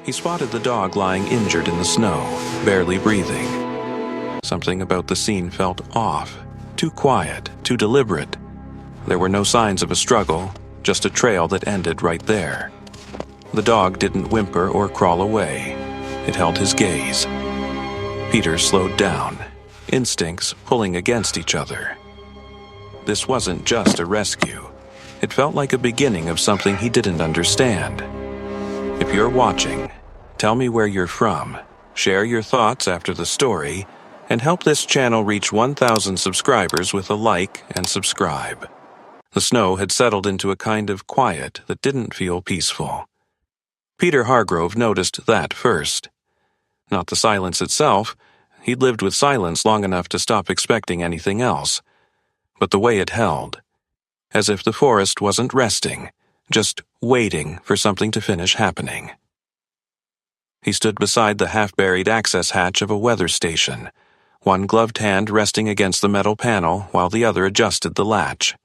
He spotted the dog lying injured in the snow, barely breathing. Something about the scene felt off, too quiet, too deliberate. There were no signs of a struggle, just a trail that ended right there. The dog didn't whimper or crawl away. It held his gaze. Peter slowed down, instincts pulling against each other. This wasn't just a rescue. It felt like a beginning of something he didn't understand. If you're watching, tell me where you're from, share your thoughts after the story, and help this channel reach 1,000 subscribers with a like and subscribe. The snow had settled into a kind of quiet that didn't feel peaceful. Peter Hargrove noticed that first. Not the silence itself. He'd lived with silence long enough to stop expecting anything else. But the way it held, as if the forest wasn't resting, just waiting for something to finish happening. He stood beside the half-buried access hatch of a weather station, one gloved hand resting against the metal panel while the other adjusted the latch.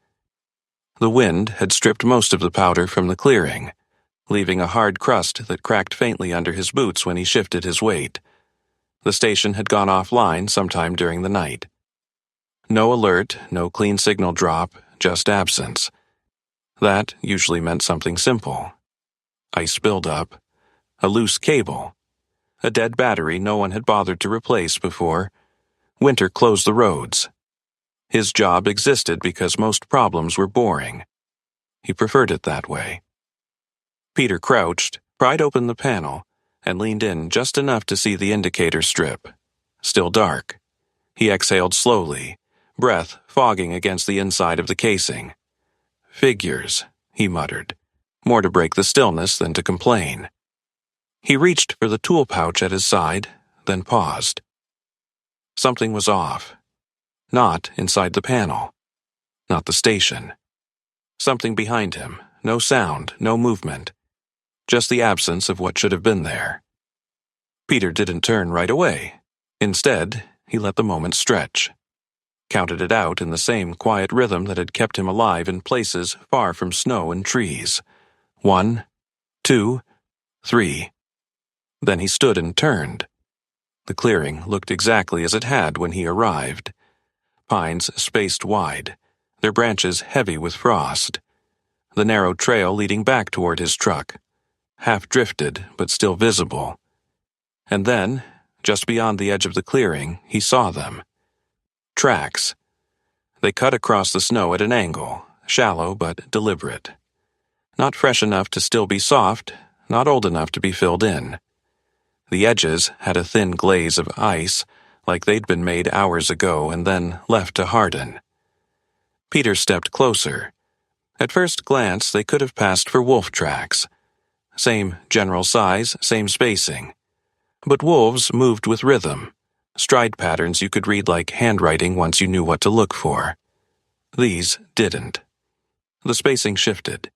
The wind had stripped most of the powder from the clearing, leaving a hard crust that cracked faintly under his boots when he shifted his weight. The station had gone offline sometime during the night. No alert, no clean signal drop, just absence. That usually meant something simple. Ice buildup, a loose cable, a dead battery no one had bothered to replace before. Winter closed the roads. His job existed because most problems were boring. He preferred it that way. Peter crouched, pried open the panel, and leaned in just enough to see the indicator strip. Still dark. He exhaled slowly, breath fogging against the inside of the casing. Figures, he muttered, more to break the stillness than to complain. He reached for the tool pouch at his side, then paused. Something was off. Not inside the panel. Not the station. Something behind him, no sound, no movement. Just the absence of what should have been there. Peter didn't turn right away. Instead, he let the moment stretch. Counted it out in the same quiet rhythm that had kept him alive in places far from snow and trees. 1, 2, 3. Then he stood and turned. The clearing looked exactly as it had when he arrived. Pines spaced wide, their branches heavy with frost. The narrow trail leading back toward his truck, half-drifted but still visible. And then, just beyond the edge of the clearing, he saw them. Tracks. They cut across the snow at an angle, shallow but deliberate. Not fresh enough to still be soft, not old enough to be filled in. The edges had a thin glaze of ice, like they'd been made hours ago and then left to harden. Peter stepped closer. At first glance, they could have passed for wolf tracks. Same general size, same spacing. But wolves moved with rhythm, stride patterns you could read like handwriting once you knew what to look for. These didn't. The spacing shifted.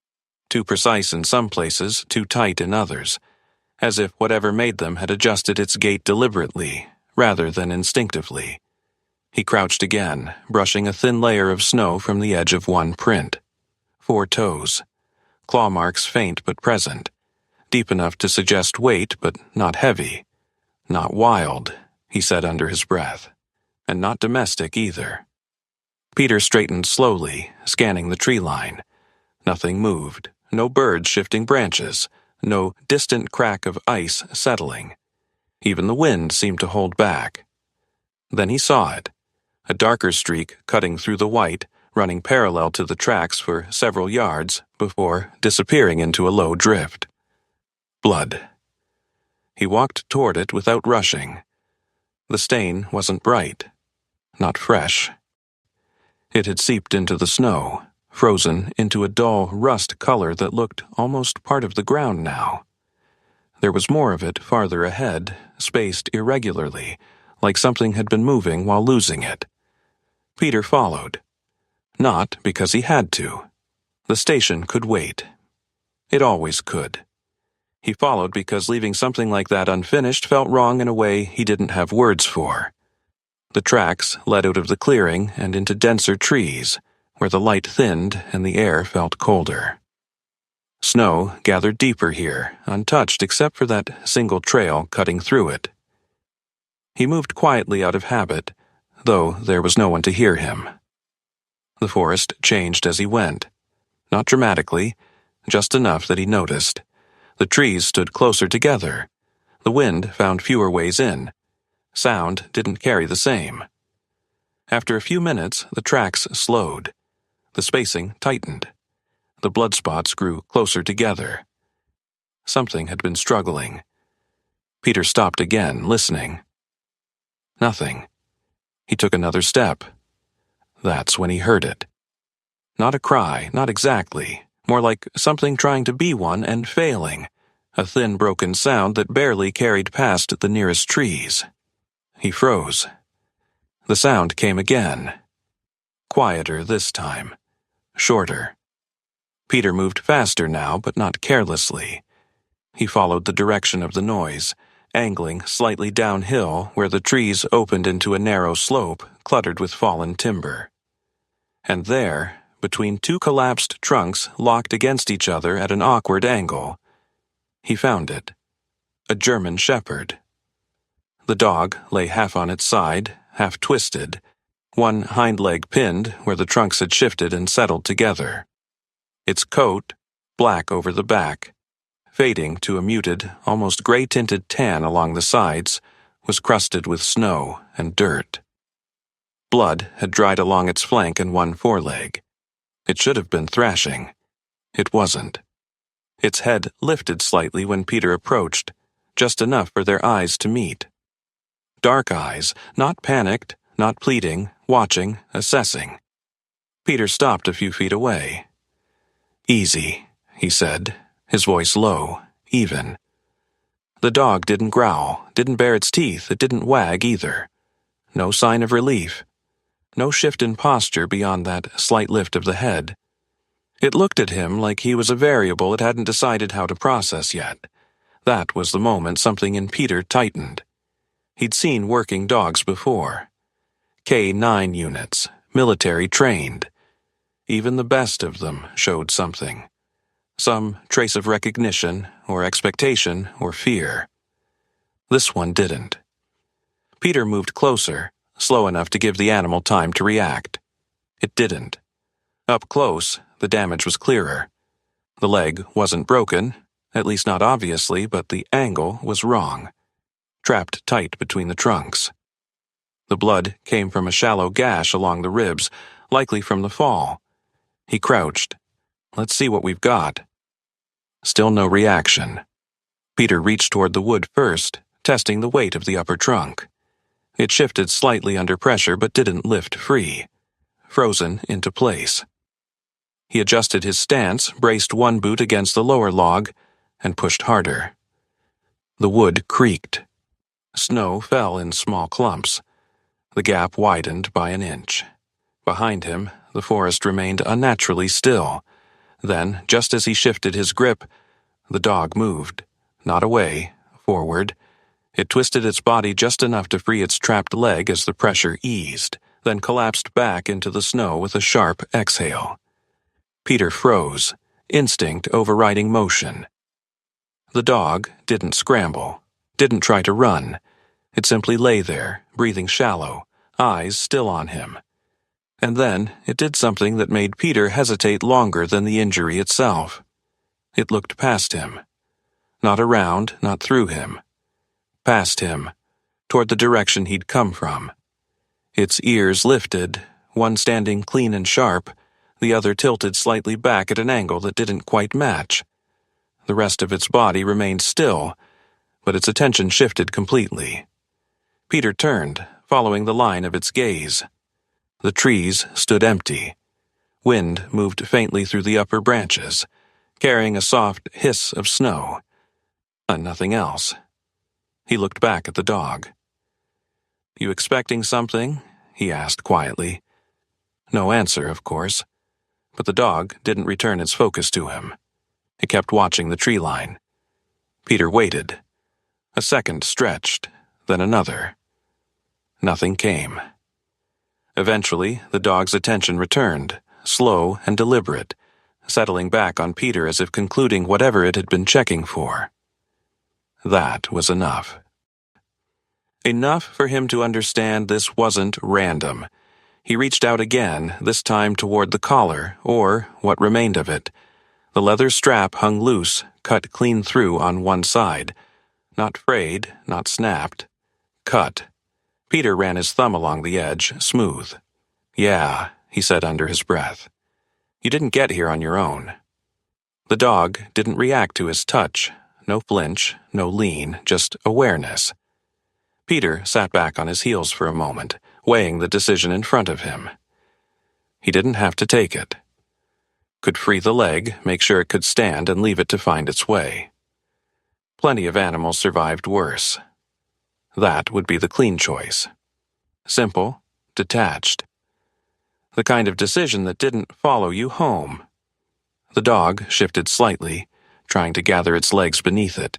Too precise in some places, too tight in others, as if whatever made them had adjusted its gait deliberately, rather than instinctively. He crouched again, brushing a thin layer of snow from the edge of one print. 4 toes. Claw marks faint but present. Deep enough to suggest weight, but not heavy. Not wild, he said under his breath. And not domestic either. Peter straightened slowly, scanning the tree line. Nothing moved. No birds shifting branches. No distant crack of ice settling. Even the wind seemed to hold back. Then he saw it. A darker streak cutting through the white, running parallel to the tracks for several yards before disappearing into a low drift. Blood. He walked toward it without rushing. The stain wasn't bright. Not fresh. It had seeped into the snow, frozen into a dull rust color that looked almost part of the ground now. There was more of it farther ahead, spaced irregularly, like something had been moving while losing it. Peter followed. Not because he had to. The station could wait. It always could. He followed because leaving something like that unfinished felt wrong in a way he didn't have words for. The tracks led out of the clearing and into denser trees, where the light thinned and the air felt colder. Snow gathered deeper here, untouched except for that single trail cutting through it. He moved quietly out of habit, though there was no one to hear him. The forest changed as he went. Not dramatically, just enough that he noticed. The trees stood closer together. The wind found fewer ways in. Sound didn't carry the same. After a few minutes, the tracks slowed. The spacing tightened. The blood spots grew closer together. Something had been struggling. Peter stopped again, listening. Nothing. He took another step. That's when he heard it. Not a cry, not exactly. More like something trying to be one and failing. A thin, broken sound that barely carried past the nearest trees. He froze. The sound came again. Quieter this time. Shorter. Peter moved faster now, but not carelessly. He followed the direction of the noise, angling slightly downhill where the trees opened into a narrow slope cluttered with fallen timber. And there, between two collapsed trunks locked against each other at an awkward angle, he found it. A German shepherd. The dog lay half on its side, half twisted, one hind leg pinned where the trunks had shifted and settled together. Its coat, black over the back, fading to a muted, almost gray-tinted tan along the sides, was crusted with snow and dirt. Blood had dried along its flank and one foreleg. It should have been thrashing. It wasn't. Its head lifted slightly when Peter approached, just enough for their eyes to meet. Dark eyes, not panicked, not pleading, watching, assessing. Peter stopped a few feet away. "Easy," he said, his voice low, even. The dog didn't growl, didn't bare its teeth, it didn't wag either. No sign of relief. No shift in posture beyond that slight lift of the head. It looked at him like he was a variable it hadn't decided how to process yet. That was the moment something in Peter tightened. He'd seen working dogs before. K-9 units, military trained. Even the best of them showed something. Some trace of recognition, or expectation, or fear. This one didn't. Peter moved closer, slow enough to give the animal time to react. It didn't. Up close, the damage was clearer. The leg wasn't broken, at least not obviously, but the angle was wrong. Trapped tight between the trunks. The blood came from a shallow gash along the ribs, likely from the fall. He crouched. "Let's see what we've got." Still no reaction. Peter reached toward the wood first, testing the weight of the upper trunk. It shifted slightly under pressure but didn't lift free. Frozen into place. He adjusted his stance, braced one boot against the lower log, and pushed harder. The wood creaked. Snow fell in small clumps. The gap widened by an inch. Behind him, the forest remained unnaturally still. Then, just as he shifted his grip, the dog moved. Not away, forward. It twisted its body just enough to free its trapped leg as the pressure eased, then collapsed back into the snow with a sharp exhale. Peter froze, instinct overriding motion. The dog didn't scramble, didn't try to run. It simply lay there, breathing shallow, eyes still on him. And then it did something that made Peter hesitate longer than the injury itself. It looked past him. Not around, not through him. Past him, toward the direction he'd come from. Its ears lifted, one standing clean and sharp, the other tilted slightly back at an angle that didn't quite match. The rest of its body remained still, but its attention shifted completely. Peter turned, following the line of its gaze. The trees stood empty. Wind moved faintly through the upper branches, carrying a soft hiss of snow. And nothing else. He looked back at the dog. "You expecting something?" he asked quietly. No answer, of course, but the dog didn't return its focus to him. It kept watching the tree line. Peter waited. A second stretched, then another. Nothing came. Eventually, the dog's attention returned, slow and deliberate, settling back on Peter as if concluding whatever it had been checking for. That was enough. Enough for him to understand this wasn't random. He reached out again, this time toward the collar, or what remained of it. The leather strap hung loose, cut clean through on one side. Not frayed, not snapped. Cut. Peter ran his thumb along the edge, smooth. "Yeah," he said under his breath. "You didn't get here on your own." The dog didn't react to his touch. No flinch, no lean, just awareness. Peter sat back on his heels for a moment, weighing the decision in front of him. He didn't have to take it. Could free the leg, make sure it could stand, and leave it to find its way. Plenty of animals survived worse. That would be the clean choice. Simple, detached. The kind of decision that didn't follow you home. The dog shifted slightly, trying to gather its legs beneath it.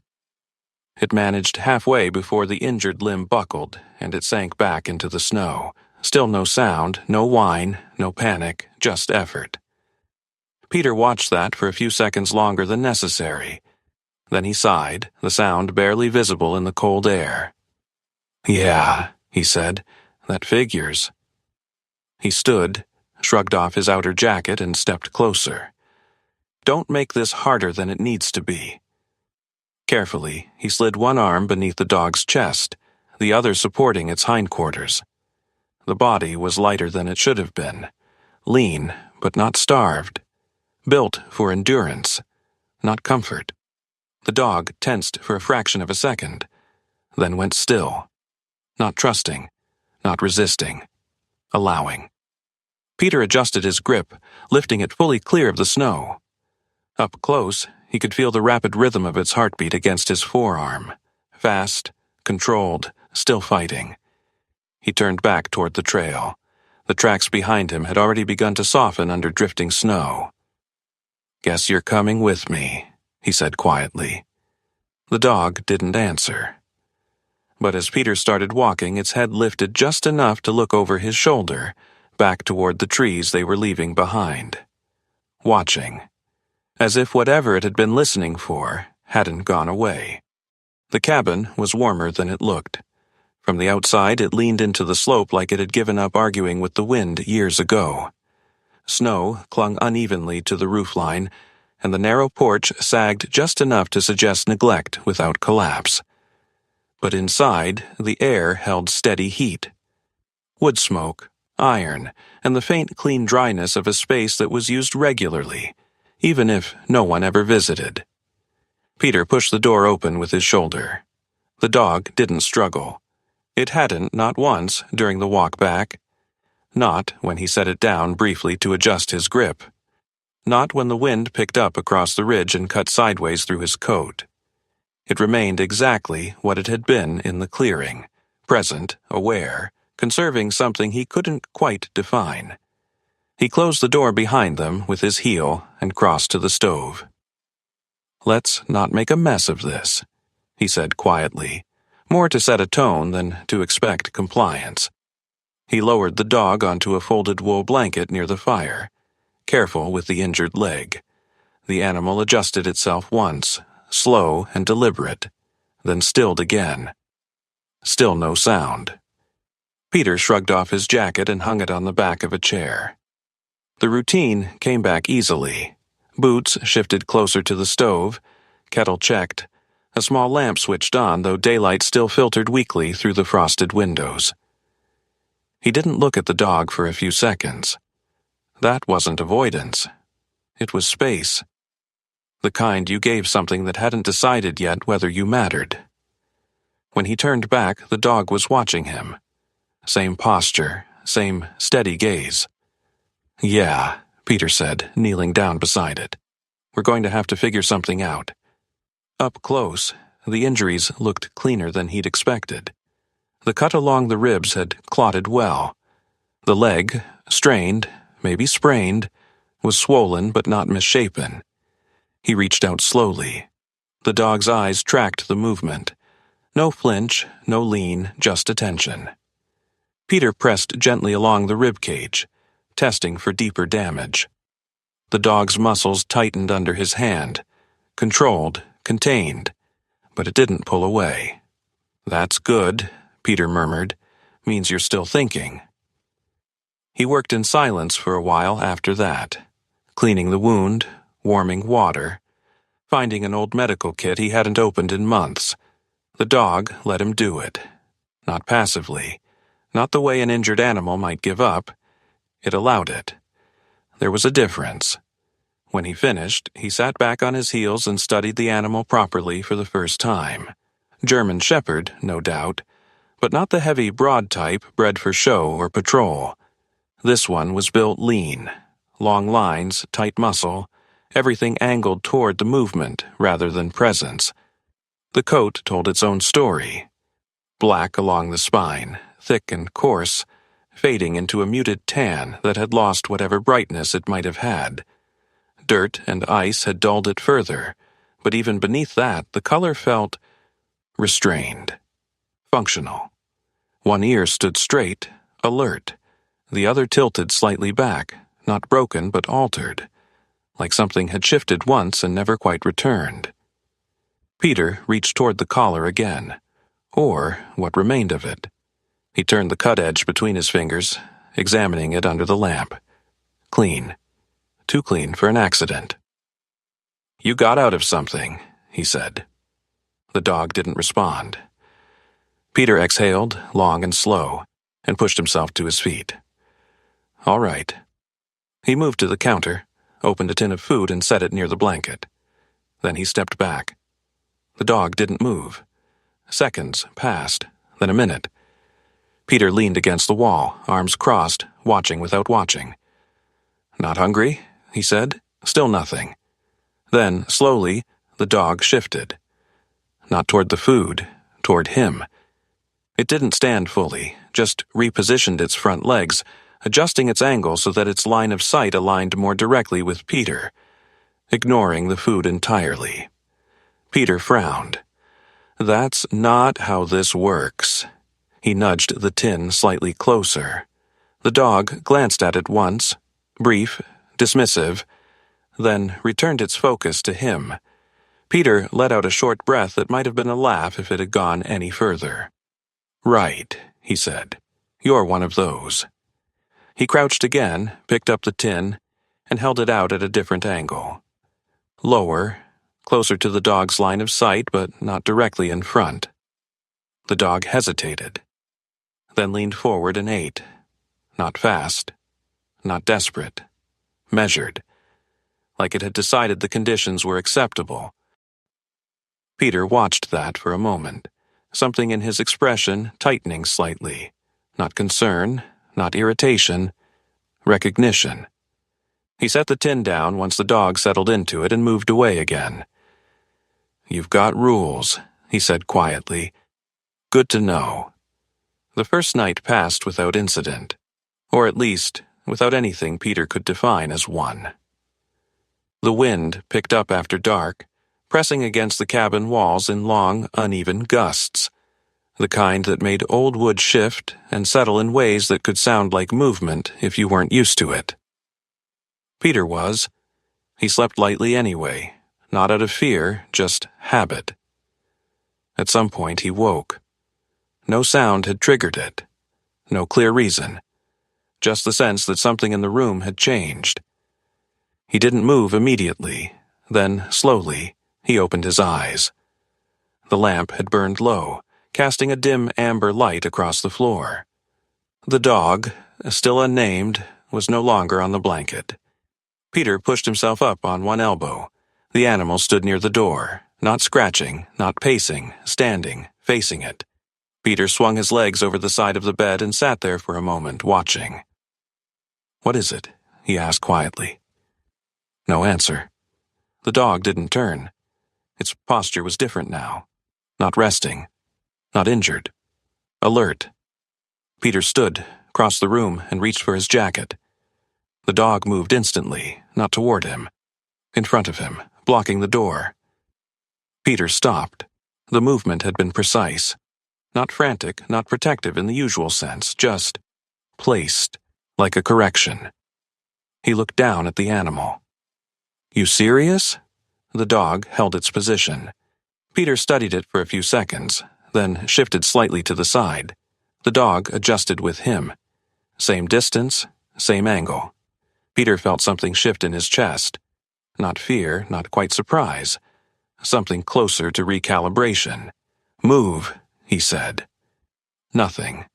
It managed halfway before the injured limb buckled, and it sank back into the snow. Still no sound, no whine, no panic, just effort. Peter watched that for a few seconds longer than necessary. Then he sighed, the sound barely visible in the cold air. "Yeah," he said, "that figures." He stood, shrugged off his outer jacket, and stepped closer. Don't make this harder than it needs to be. Carefully, he slid one arm beneath the dog's chest, the other supporting its hindquarters. The body was lighter than it should have been, lean but not starved, built for endurance, not comfort. The dog tensed for a fraction of a second, then went still, not trusting, not resisting, allowing. Peter adjusted his grip, lifting it fully clear of the snow. Up close, he could feel the rapid rhythm of its heartbeat against his forearm. Fast, controlled, still fighting. He turned back toward the trail. The tracks behind him had already begun to soften under drifting snow. "Guess you're coming with me," he said quietly. The dog didn't answer. But as Peter started walking, its head lifted just enough to look over his shoulder, back toward the trees they were leaving behind. Watching. As if whatever it had been listening for hadn't gone away. The cabin was warmer than it looked. From the outside, it leaned into the slope like it had given up arguing with the wind years ago. Snow clung unevenly to the roofline, and the narrow porch sagged just enough to suggest neglect without collapse. But inside, the air held steady heat. Wood smoke, iron, and the faint clean dryness of a space that was used regularly, even if no one ever visited. Peter pushed the door open with his shoulder. The dog didn't struggle. It hadn't, not once, during the walk back. Not when he set it down briefly to adjust his grip. Not when the wind picked up across the ridge and cut sideways through his coat. It remained exactly what it had been in the clearing, present, aware, conserving something he couldn't quite define. He closed the door behind them with his heel and crossed to the stove. "Let's not make a mess of this," he said quietly, more to set a tone than to expect compliance. He lowered the dog onto a folded wool blanket near the fire, careful with the injured leg. The animal adjusted itself once, slow and deliberate, then stilled again. Still no sound. Peter shrugged off his jacket and hung it on the back of a chair. The routine came back easily. Boots shifted closer to the stove, kettle checked, a small lamp switched on, though daylight still filtered weakly through the frosted windows. He didn't look at the dog for a few seconds. That wasn't avoidance. It was space. The kind you gave something that hadn't decided yet whether you mattered. When he turned back, the dog was watching him. Same posture, same steady gaze. "Yeah," Peter said, kneeling down beside it. "We're going to have to figure something out." Up close, the injuries looked cleaner than he'd expected. The cut along the ribs had clotted well. The leg, strained, maybe sprained, was swollen but not misshapen. He reached out slowly. The dog's eyes tracked the movement. No flinch, no lean, just attention. Peter pressed gently along the rib cage, testing for deeper damage. The dog's muscles tightened under his hand, controlled, contained, but it didn't pull away. "That's good," Peter murmured. "Means you're still thinking." He worked in silence for a while after that, cleaning the wound, warming water, finding an old medical kit he hadn't opened in months. The dog let him do it. Not passively, not the way an injured animal might give up. It allowed it. There was a difference. When he finished, he sat back on his heels and studied the animal properly for the first time. German Shepherd, no doubt, but not the heavy, broad type bred for show or patrol. This one was built lean. Long lines, tight muscle, everything angled toward the movement rather than presence. The coat told its own story. Black along the spine, thick and coarse, fading into a muted tan that had lost whatever brightness it might have had. Dirt and ice had dulled it further, but even beneath that, the color felt restrained, functional. One ear stood straight, alert. The other tilted slightly back, not broken but altered, like something had shifted once and never quite returned. Peter reached toward the collar again, or what remained of it. He turned the cut edge between his fingers, examining it under the lamp. Clean. Too clean for an accident. "You got out of something," he said. The dog didn't respond. Peter exhaled, long and slow, and pushed himself to his feet. "All right." He moved to the counter, opened a tin of food and set it near the blanket. Then he stepped back. The dog didn't move. Seconds passed, then a minute. Peter leaned against the wall, arms crossed, watching without watching. "Not hungry?" he said. Still nothing. Then, slowly, the dog shifted. Not toward the food, toward him. It didn't stand fully, just repositioned its front legs, adjusting its angle so that its line of sight aligned more directly with Peter, ignoring the food entirely. Peter frowned. "That's not how this works." He nudged the tin slightly closer. The dog glanced at it once, brief, dismissive, then returned its focus to him. Peter let out a short breath that might have been a laugh if it had gone any further. "Right," he said. "You're one of those." He crouched again, picked up the tin, and held it out at a different angle. Lower, closer to the dog's line of sight, but not directly in front. The dog hesitated, then leaned forward and ate. Not fast, not desperate. Measured, like it had decided the conditions were acceptable. Peter watched that for a moment, something in his expression tightening slightly. Not concern, not irritation, recognition. He set the tin down once the dog settled into it and moved away again. "You've got rules," he said quietly. "Good to know." The first night passed without incident, or at least without anything Peter could define as one. The wind picked up after dark, pressing against the cabin walls in long, uneven gusts, the kind that made old wood shift and settle in ways that could sound like movement if you weren't used to it. Peter was. He slept lightly anyway, not out of fear, just habit. At some point he woke. No sound had triggered it. No clear reason. Just the sense that something in the room had changed. He didn't move immediately. Then, slowly, he opened his eyes. The lamp had burned low, casting a dim amber light across the floor. The dog, still unnamed, was no longer on the blanket. Peter pushed himself up on one elbow. The animal stood near the door, not scratching, not pacing, standing, facing it. Peter swung his legs over the side of the bed and sat there for a moment, watching. "What is it?" he asked quietly. No answer. The dog didn't turn. Its posture was different now. Not resting. Not injured. Alert. Peter stood, crossed the room, and reached for his jacket. The dog moved instantly, not toward him. In front of him, blocking the door. Peter stopped. The movement had been precise. Not frantic, not protective in the usual sense, just placed, like a correction. He looked down at the animal. You serious? The dog held its position. Peter studied it for a few seconds, then shifted slightly to the side. The dog adjusted with him. Same distance, same angle. Peter felt something shift in his chest. Not fear, not quite surprise. Something closer to recalibration. Move, he said. Nothing.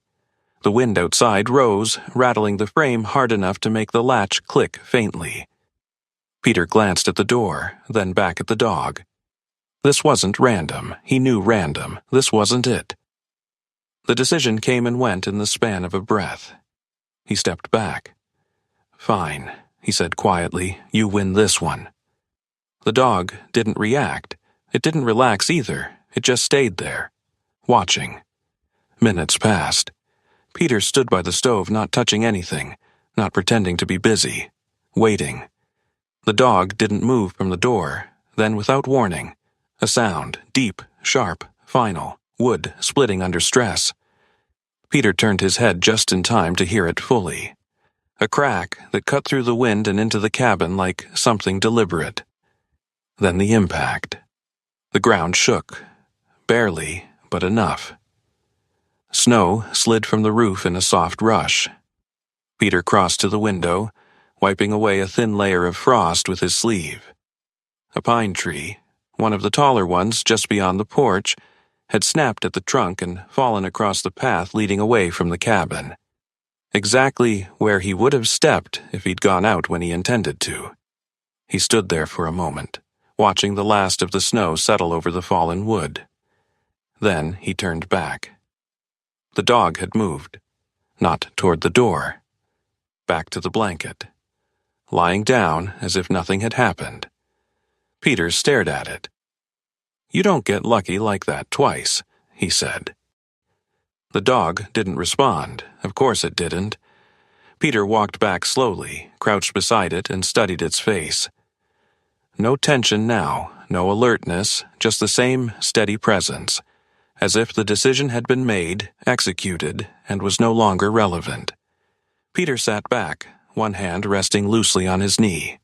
The wind outside rose, rattling the frame hard enough to make the latch click faintly. Peter glanced at the door, then back at the dog. This wasn't random. He knew random. This wasn't it. The decision came and went in the span of a breath. He stepped back. Fine, he said quietly. You win this one. The dog didn't react. It didn't relax either. It just stayed there, watching. Minutes passed. Peter stood by the stove, not touching anything, not pretending to be busy, waiting. The dog didn't move from the door. Then, without warning, a sound, deep, sharp, final, wood splitting under stress. Peter turned his head just in time to hear it fully. A crack that cut through the wind and into the cabin like something deliberate. Then the impact. The ground shook. Barely, but enough. Snow slid from the roof in a soft rush. Peter crossed to the window, wiping away a thin layer of frost with his sleeve. A pine tree, one of the taller ones just beyond the porch, had snapped at the trunk and fallen across the path leading away from the cabin. Exactly where he would have stepped if he'd gone out when he intended to. He stood there for a moment, watching the last of the snow settle over the fallen wood. Then he turned back. The dog had moved, not toward the door. Back to the blanket. Lying down as if nothing had happened. Peter stared at it. You don't get lucky like that twice, he said. The dog didn't respond. Of course it didn't. Peter walked back slowly, crouched beside it, and studied its face. No tension now, no alertness, just the same steady presence, as if the decision had been made, executed, and was no longer relevant. Peter sat back, one hand resting loosely on his knee.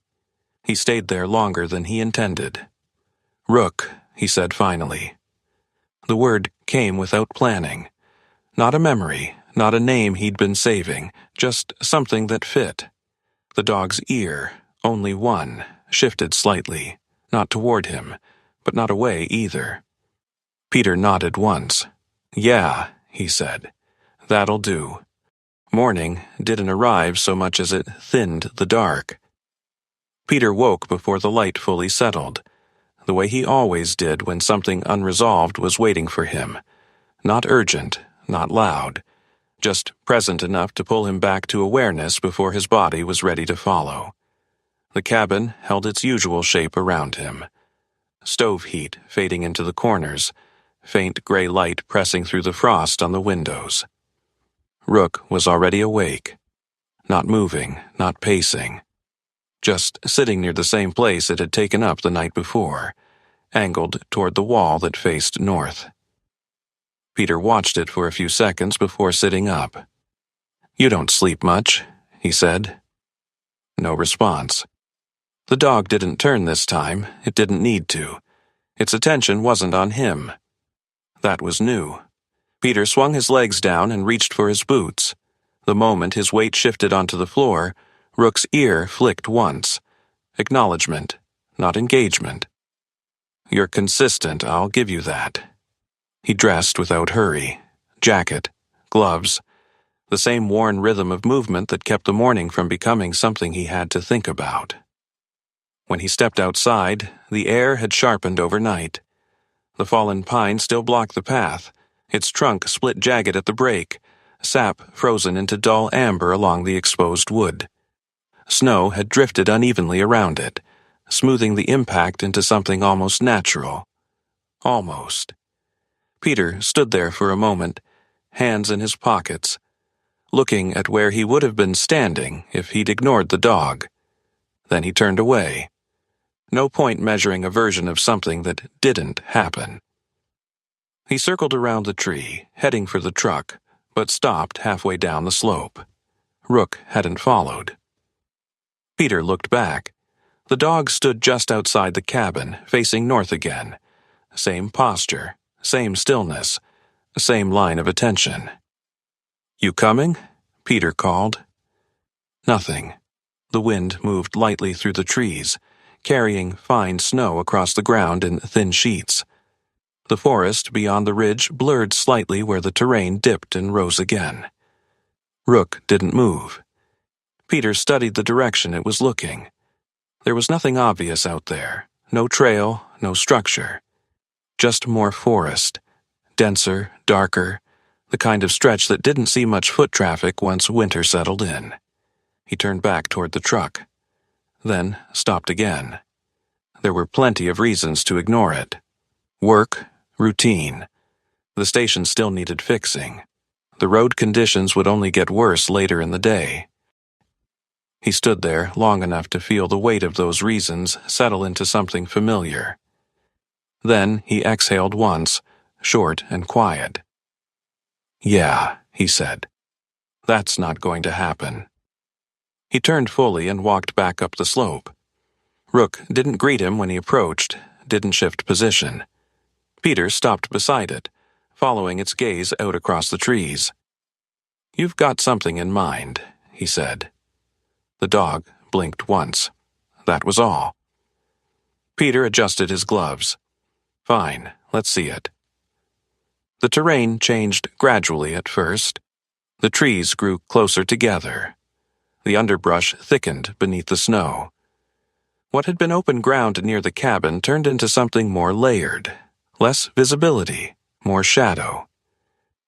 He stayed there longer than he intended. Rook, he said finally. The word came without planning. Not a memory, not a name he'd been saving, just something that fit. The dog's ear, only one, shifted slightly, not toward him, but not away either. Peter nodded once. Yeah, he said. That'll do. Morning didn't arrive so much as it thinned the dark. Peter woke before the light fully settled, the way he always did when something unresolved was waiting for him. Not urgent, not loud, just present enough to pull him back to awareness before his body was ready to follow. The cabin held its usual shape around him. Stove heat fading into the corners, faint gray light pressing through the frost on the windows. Rook was already awake, not moving, not pacing. Just sitting near the same place it had taken up the night before, angled toward the wall that faced north. Peter watched it for a few seconds before sitting up. You don't sleep much, he said. No response. The dog didn't turn this time. It didn't need to. Its attention wasn't on him. That was new. Peter swung his legs down and reached for his boots. The moment his weight shifted onto the floor, Rook's ear flicked once. Acknowledgement, not engagement. You're consistent, I'll give you that. He dressed without hurry. Jacket, gloves, the same worn rhythm of movement that kept the morning from becoming something he had to think about. When he stepped outside, the air had sharpened overnight. The fallen pine still blocked the path, its trunk split jagged at the break, sap frozen into dull amber along the exposed wood. Snow had drifted unevenly around it, smoothing the impact into something almost natural. Almost. Peter stood there for a moment, hands in his pockets, looking at where he would have been standing if he'd ignored the dog. Then he turned away. No point measuring a version of something that didn't happen. He circled around the tree, heading for the truck, but stopped halfway down the slope. Rook hadn't followed. Peter looked back. The dog stood just outside the cabin, facing north again. Same posture, same stillness, same line of attention. "You coming?" Peter called. Nothing. The wind moved lightly through the trees, carrying fine snow across the ground in thin sheets. The forest beyond the ridge blurred slightly where the terrain dipped and rose again. Rook didn't move. Peter studied the direction it was looking. There was nothing obvious out there. No trail, no structure. Just more forest. Denser, darker, the kind of stretch that didn't see much foot traffic once winter settled in. He turned back toward the truck. Then stopped again. There were plenty of reasons to ignore it. Work, routine. The station still needed fixing. The road conditions would only get worse later in the day. He stood there long enough to feel the weight of those reasons settle into something familiar. Then he exhaled once, short and quiet. "Yeah," he said. "That's not going to happen." He turned fully and walked back up the slope. Rook didn't greet him when he approached, didn't shift position. Peter stopped beside it, following its gaze out across the trees. "You've got something in mind," he said. The dog blinked once. That was all. Peter adjusted his gloves. "Fine, let's see it." The terrain changed gradually at first. The trees grew closer together. The underbrush thickened beneath the snow. What had been open ground near the cabin turned into something more layered. Less visibility, more shadow.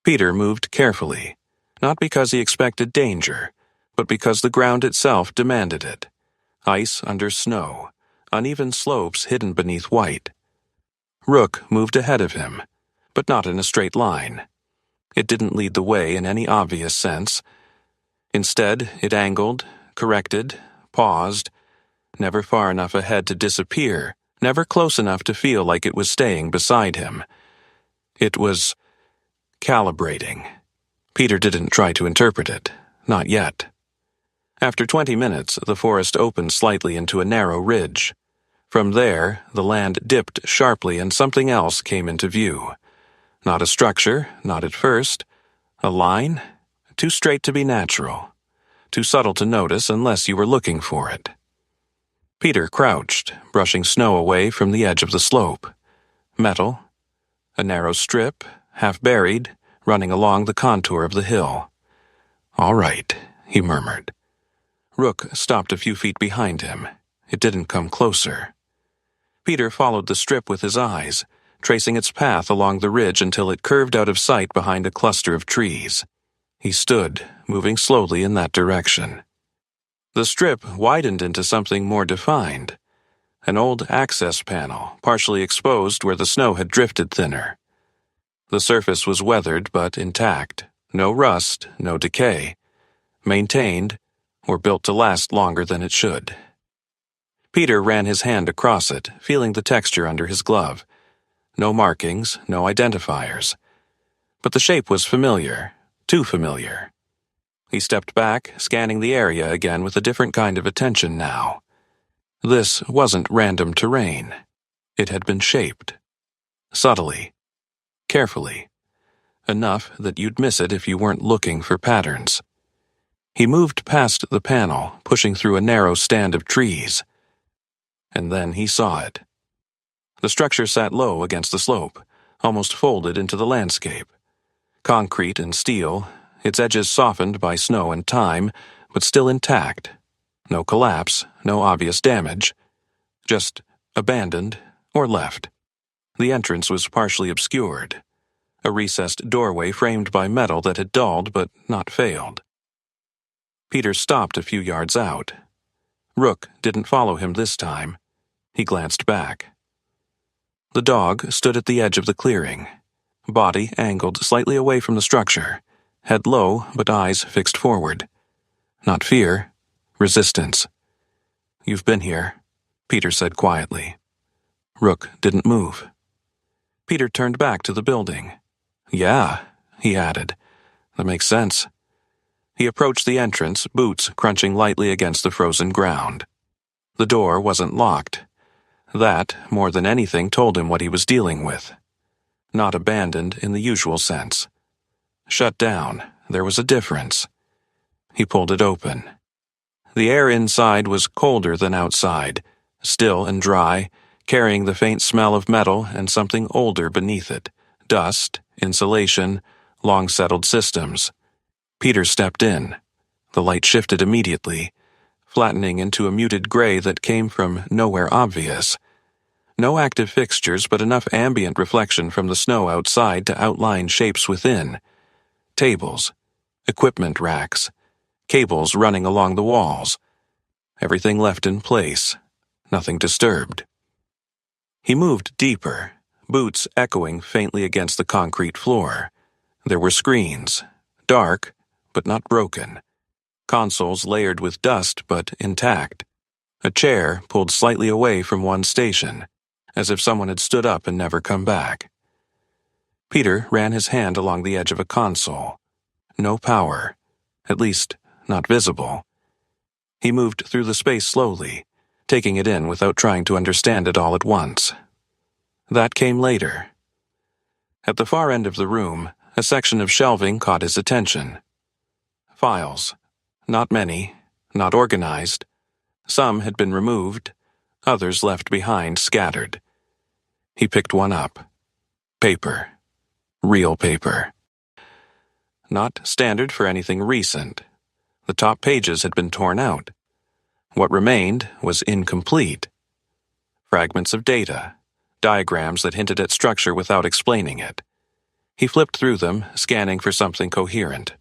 Peter moved carefully, not because he expected danger, but because the ground itself demanded it. Ice under snow, uneven slopes hidden beneath white. Rook moved ahead of him, but not in a straight line. It didn't lead the way in any obvious sense. Instead, it angled, corrected, paused, never far enough ahead to disappear, never close enough to feel like it was staying beside him. It was calibrating. Peter didn't try to interpret it, not yet. After 20 minutes, the forest opened slightly into a narrow ridge. From there, the land dipped sharply and something else came into view. Not a structure, not at first. A line? Too straight to be natural. Too subtle to notice unless you were looking for it. Peter crouched, brushing snow away from the edge of the slope. Metal. A narrow strip, half buried, running along the contour of the hill. "All right," he murmured. Rook stopped a few feet behind him. It didn't come closer. Peter followed the strip with his eyes, tracing its path along the ridge until it curved out of sight behind a cluster of trees. He stood, moving slowly in that direction. The strip widened into something more defined. An old access panel, partially exposed where the snow had drifted thinner. The surface was weathered but intact. No rust, no decay. Maintained, or built to last longer than it should. Peter ran his hand across it, feeling the texture under his glove. No markings, no identifiers. But the shape was familiar, too familiar. He stepped back, scanning the area again with a different kind of attention now. This wasn't random terrain. It had been shaped. Subtly. Carefully. Enough that you'd miss it if you weren't looking for patterns. He moved past the panel, pushing through a narrow stand of trees. And then he saw it. The structure sat low against the slope, almost folded into the landscape. Concrete and steel, its edges softened by snow and time, but still intact. No collapse, no obvious damage. Just abandoned or left. The entrance was partially obscured. A recessed doorway framed by metal that had dulled but not failed. Peter stopped a few yards out. Rook didn't follow him this time. He glanced back. The dog stood at the edge of the clearing, body angled slightly away from the structure, head low but eyes fixed forward. Not fear, resistance. "You've been here," Peter said quietly. Rook didn't move. Peter turned back to the building. "Yeah," he added. "That makes sense." He approached the entrance, boots crunching lightly against the frozen ground. The door wasn't locked. That, more than anything, told him what he was dealing with. Not abandoned in the usual sense. Shut down. There was a difference. He pulled it open. The air inside was colder than outside, still and dry, carrying the faint smell of metal and something older beneath it. Dust, insulation, long-settled systems. Peter stepped in. The light shifted immediately, flattening into a muted gray that came from nowhere obvious. No active fixtures, but enough ambient reflection from the snow outside to outline shapes within. Tables, equipment racks, cables running along the walls. Everything left in place, nothing disturbed. He moved deeper, boots echoing faintly against the concrete floor. There were screens, dark, but not broken. Consoles layered with dust, but intact. A chair pulled slightly away from one station, as if someone had stood up and never come back. Peter ran his hand along the edge of a console. No power, at least not visible. He moved through the space slowly, taking it in without trying to understand it all at once. That came later. At the far end of the room, a section of shelving caught his attention. Files. Not many, not organized. Some had been removed, others left behind scattered. He picked one up. Paper. Real paper. Not standard for anything recent. The top pages had been torn out. What remained was incomplete. Fragments of data, diagrams that hinted at structure without explaining it. He flipped through them, scanning for something coherent.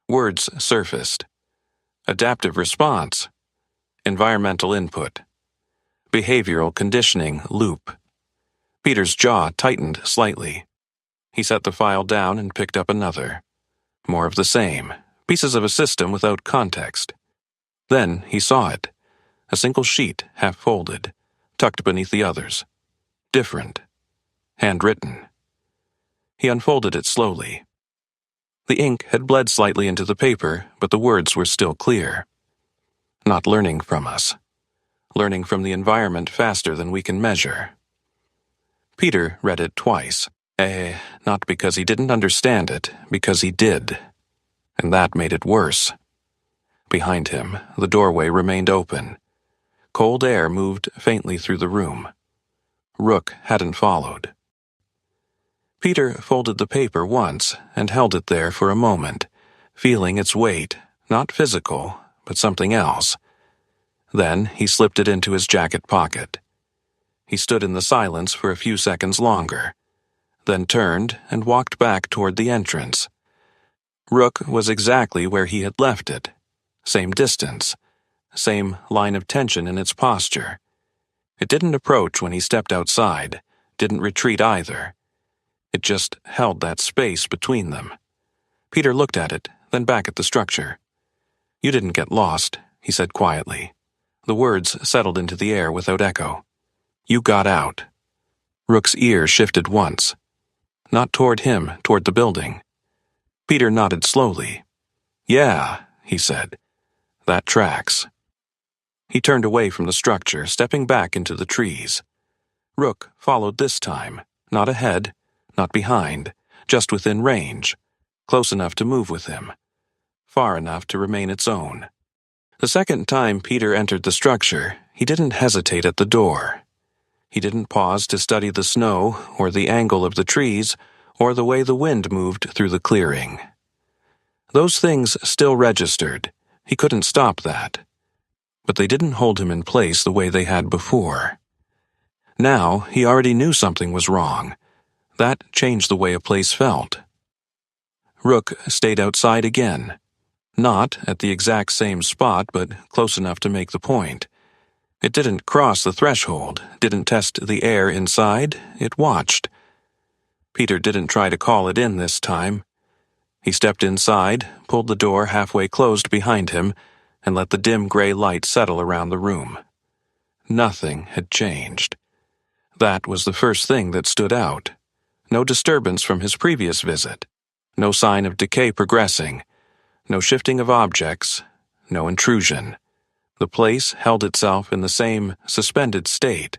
Words surfaced. Adaptive response. Environmental input. Behavioral conditioning loop. Peter's jaw tightened slightly. He set the file down and picked up another. More of the same, pieces of a system without context. Then he saw it. A single sheet, half folded, tucked beneath the others. Different. Handwritten. He unfolded it slowly. The ink had bled slightly into the paper, but the words were still clear. Not learning from us. Learning from the environment faster than we can measure. Peter read it twice. Not because he didn't understand it, because he did. And that made it worse. Behind him, the doorway remained open. Cold air moved faintly through the room. Rook hadn't followed. Peter folded the paper once and held it there for a moment, feeling its weight, not physical, but something else. Then he slipped it into his jacket pocket. He stood in the silence for a few seconds longer, then turned and walked back toward the entrance. Rook was exactly where he had left it. Same distance, same line of tension in its posture. It didn't approach when he stepped outside, didn't retreat either. It just held that space between them. Peter looked at it, then back at the structure. "You didn't get lost," he said quietly. The words settled into the air without echo. "You got out." Rook's ear shifted once. Not toward him, toward the building. Peter nodded slowly. "Yeah," he said. "That tracks." He turned away from the structure, stepping back into the trees. Rook followed this time, not ahead, not behind, just within range, close enough to move with him, far enough to remain its own. The second time Peter entered the structure, he didn't hesitate at the door. He didn't pause to study the snow, or the angle of the trees, or the way the wind moved through the clearing. Those things still registered. He couldn't stop that. But they didn't hold him in place the way they had before. Now he already knew something was wrong. That changed the way a place felt. Rook stayed outside again. Not at the exact same spot, but close enough to make the point. It didn't cross the threshold, didn't test the air inside, it watched. Peter didn't try to call it in this time. He stepped inside, pulled the door halfway closed behind him, and let the dim gray light settle around the room. Nothing had changed. That was the first thing that stood out. No disturbance from his previous visit. No sign of decay progressing. No shifting of objects. No intrusion. The place held itself in the same suspended state,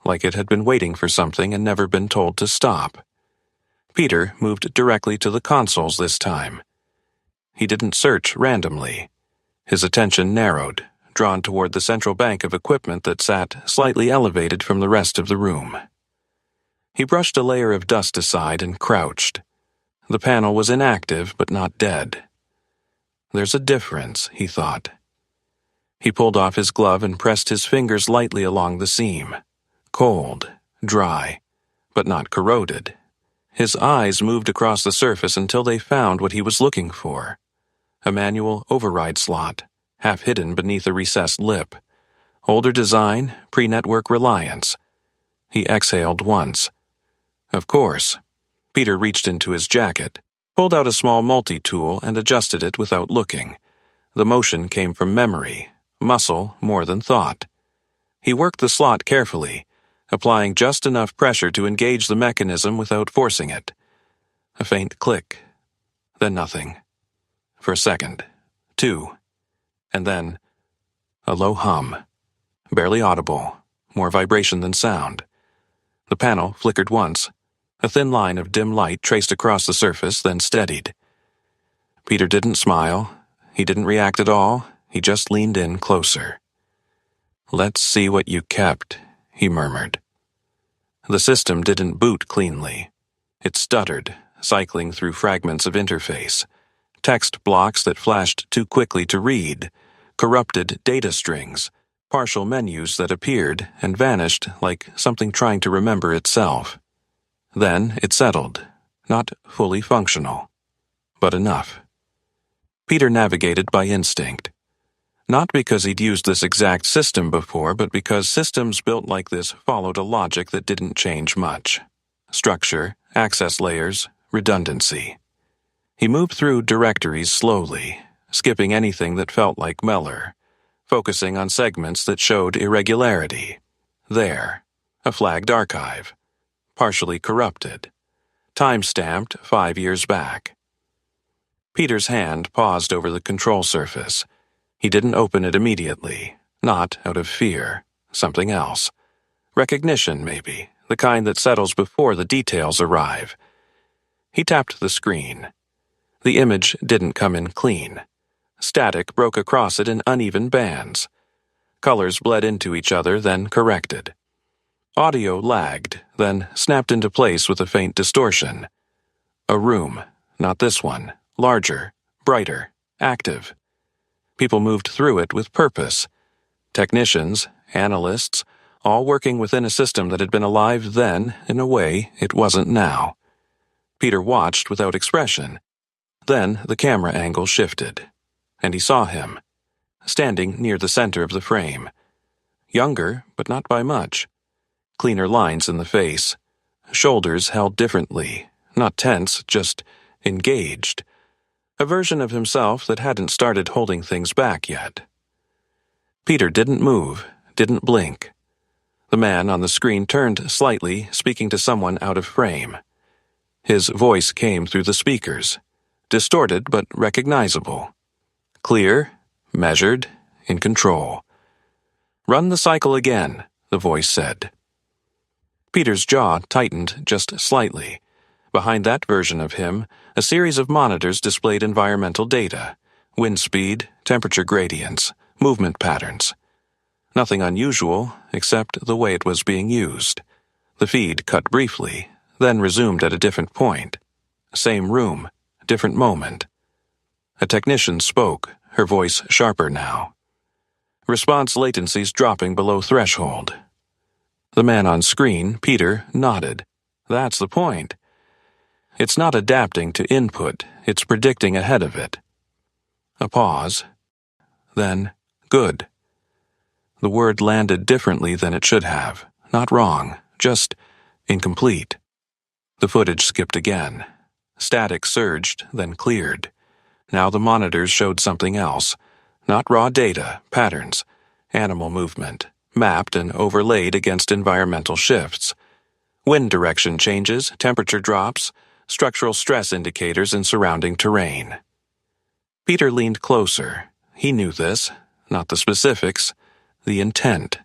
like it had been waiting for something and never been told to stop. Peter moved directly to the consoles this time. He didn't search randomly. His attention narrowed, drawn toward the central bank of equipment that sat slightly elevated from the rest of the room. He brushed a layer of dust aside and crouched. The panel was inactive but not dead. There's a difference, he thought. He pulled off his glove and pressed his fingers lightly along the seam. Cold, dry, but not corroded. His eyes moved across the surface until they found what he was looking for. A manual override slot, half hidden beneath a recessed lip. Older design, pre-network reliance. He exhaled once. Of course. Peter reached into his jacket, pulled out a small multi-tool and adjusted it without looking. The motion came from memory, muscle more than thought. He worked the slot carefully, applying just enough pressure to engage the mechanism without forcing it. A faint click, then nothing. For a second, two, and then a low hum, barely audible, more vibration than sound. The panel flickered once. A thin line of dim light traced across the surface, then steadied. Peter didn't smile. He didn't react at all. He just leaned in closer. "Let's see what you kept," he murmured. The system didn't boot cleanly. It stuttered, cycling through fragments of interface. Text blocks that flashed too quickly to read, corrupted data strings, partial menus that appeared and vanished like something trying to remember itself. Then it settled, not fully functional, but enough. Peter navigated by instinct. Not because he'd used this exact system before, but because systems built like this followed a logic that didn't change much. Structure, access layers, redundancy. He moved through directories slowly, skipping anything that felt like Meller, focusing on segments that showed irregularity. There, a flagged archive, partially corrupted, time-stamped 5 years back. Peter's hand paused over the control surface. He didn't open it immediately, not out of fear, something else. Recognition, maybe, the kind that settles before the details arrive. He tapped the screen. The image didn't come in clean. Static broke across it in uneven bands. Colors bled into each other, then corrected. Audio lagged, then snapped into place with a faint distortion. A room, not this one, larger, brighter, active. People moved through it with purpose. Technicians, analysts, all working within a system that had been alive then in a way it wasn't now. Peter watched without expression. Then the camera angle shifted, and he saw him, standing near the center of the frame. Younger, but not by much. Cleaner lines in the face. Shoulders held differently, not tense, just engaged. A version of himself that hadn't started holding things back yet. Peter didn't move, didn't blink. The man on the screen turned slightly, speaking to someone out of frame. His voice came through the speakers, distorted but recognizable. Clear, measured, in control. "Run the cycle again," the voice said. Peter's jaw tightened just slightly. Behind that version of him, a series of monitors displayed environmental data, wind speed, temperature gradients, movement patterns. Nothing unusual, except the way it was being used. The feed cut briefly, then resumed at a different point. Same room, different moment. A technician spoke, her voice sharper now. Response latencies dropping below threshold. The man on screen, Peter, nodded. That's the point. It's not adapting to input, it's predicting ahead of it. A pause. Then, good. The word landed differently than it should have. Not wrong, just incomplete. The footage skipped again. Static surged, then cleared. Now the monitors showed something else. Not raw data, patterns, animal movement, mapped and overlaid against environmental shifts. Wind direction changes, temperature drops, structural stress indicators in surrounding terrain. Peter leaned closer. He knew this. not the specifics, the intent.